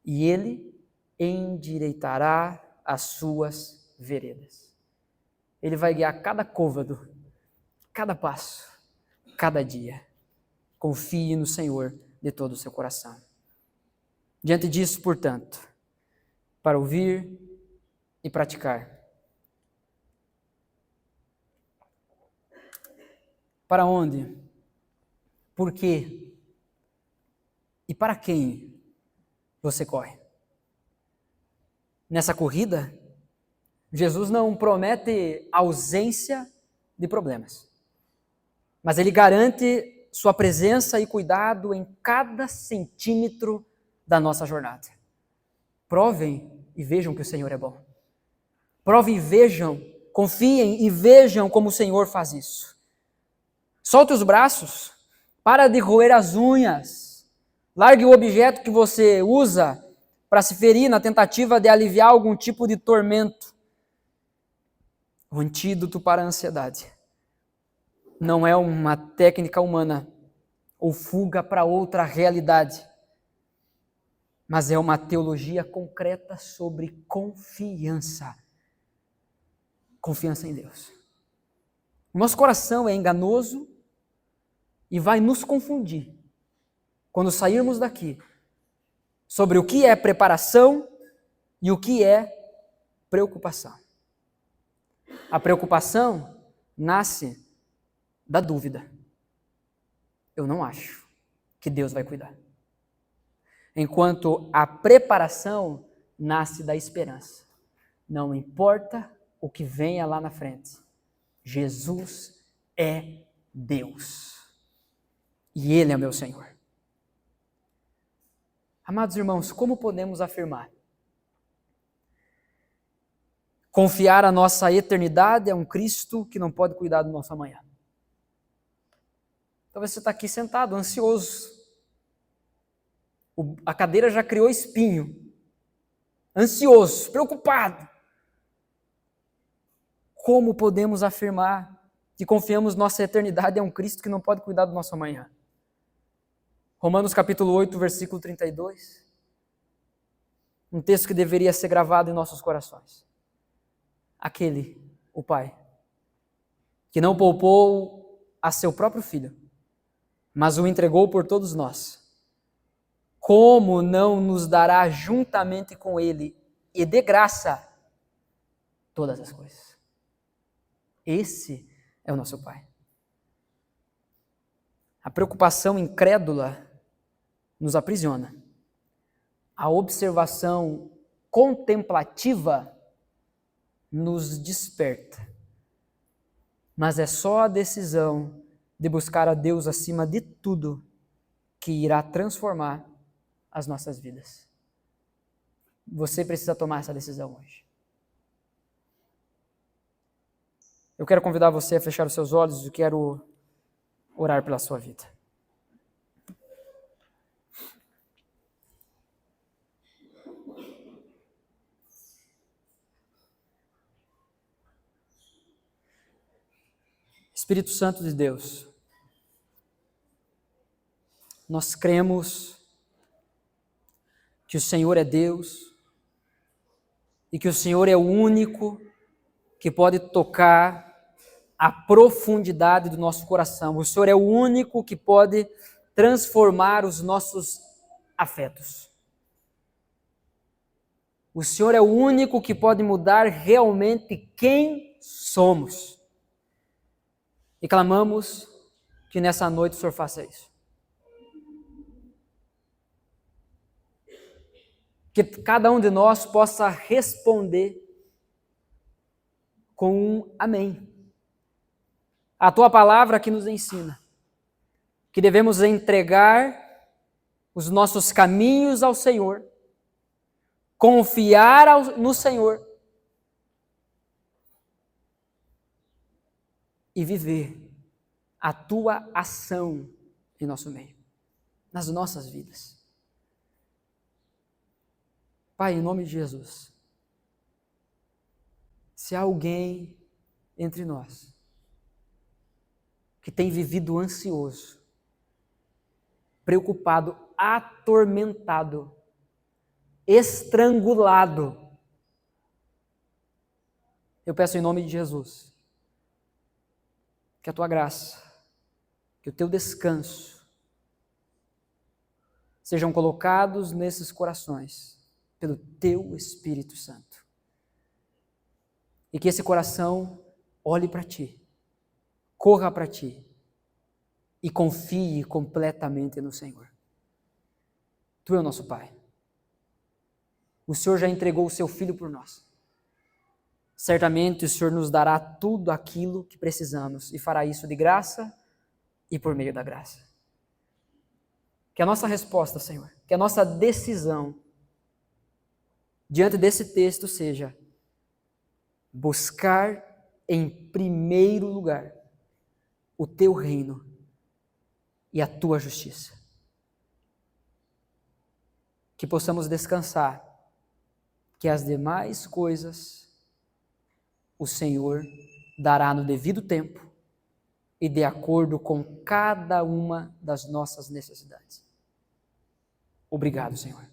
e Ele endireitará as suas veredas. Ele vai guiar cada côvado, cada passo, cada dia. Confie no Senhor de todo o seu coração. Diante disso, portanto, para ouvir e praticar. Para onde? Por quê? E para quem você corre? Nessa corrida, Jesus não promete ausência de problemas, mas Ele garante sua presença e cuidado em cada centímetro da nossa jornada. Provem e vejam que o Senhor é bom. Provem e vejam, confiem e vejam como o Senhor faz isso. Solte os braços, para de roer as unhas, largue o objeto que você usa para se ferir na tentativa de aliviar algum tipo de tormento. O antídoto para a ansiedade não é uma técnica humana ou fuga para outra realidade, mas é uma teologia concreta sobre confiança. Confiança em Deus. O nosso coração é enganoso e vai nos confundir quando sairmos daqui sobre o que é preparação e o que é preocupação. A preocupação nasce da dúvida, eu não acho que Deus vai cuidar. Enquanto a preparação nasce da esperança. Não importa o que venha lá na frente, Jesus é Deus. E Ele é meu Senhor. Amados irmãos, como podemos afirmar? Confiar a nossa eternidade a um Cristo que não pode cuidar do nosso amanhã. Talvez você está aqui sentado, ansioso. A cadeira já criou espinho. Ansioso, preocupado. Como podemos afirmar que confiamos nossa eternidade a um Cristo que não pode cuidar do nosso amanhã? Romanos capítulo 8, versículo 32. Um texto que deveria ser gravado em nossos corações. Aquele, o Pai, que não poupou a seu próprio Filho, mas o entregou por todos nós, como não nos dará juntamente com Ele e de graça todas as coisas? Esse é o nosso Pai. A preocupação incrédula nos aprisiona. A observação contemplativa nos desperta. Mas é só a decisão de buscar a Deus acima de tudo que irá transformar as nossas vidas. Você precisa tomar essa decisão hoje. Eu quero convidar você a fechar os seus olhos e quero orar pela sua vida. Espírito Santo de Deus, nós cremos que o Senhor é Deus e que o Senhor é o único que pode tocar a profundidade do nosso coração. O Senhor é o único que pode transformar os nossos afetos. O Senhor é o único que pode mudar realmente quem somos. E clamamos que nessa noite o Senhor faça isso. Que cada um de nós possa responder com um amém. A tua palavra que nos ensina que devemos entregar os nossos caminhos ao Senhor, confiar no Senhor e viver a tua ação em nosso meio, nas nossas vidas. Pai, em nome de Jesus, se há alguém entre nós que tem vivido ansioso, preocupado, atormentado, estrangulado, eu peço em nome de Jesus que a tua graça, que o teu descanso sejam colocados nesses corações pelo teu Espírito Santo. E que esse coração olhe para ti, corra para ti e confie completamente no Senhor. Tu é o nosso Pai. O Senhor já entregou o seu Filho por nós. Certamente o Senhor nos dará tudo aquilo que precisamos e fará isso de graça e por meio da graça. Que a nossa resposta, Senhor, que a nossa decisão diante desse texto seja buscar em primeiro lugar o teu reino e a tua justiça. Que possamos descansar, que as demais coisas o Senhor dará no devido tempo e de acordo com cada uma das nossas necessidades. Obrigado, Senhor.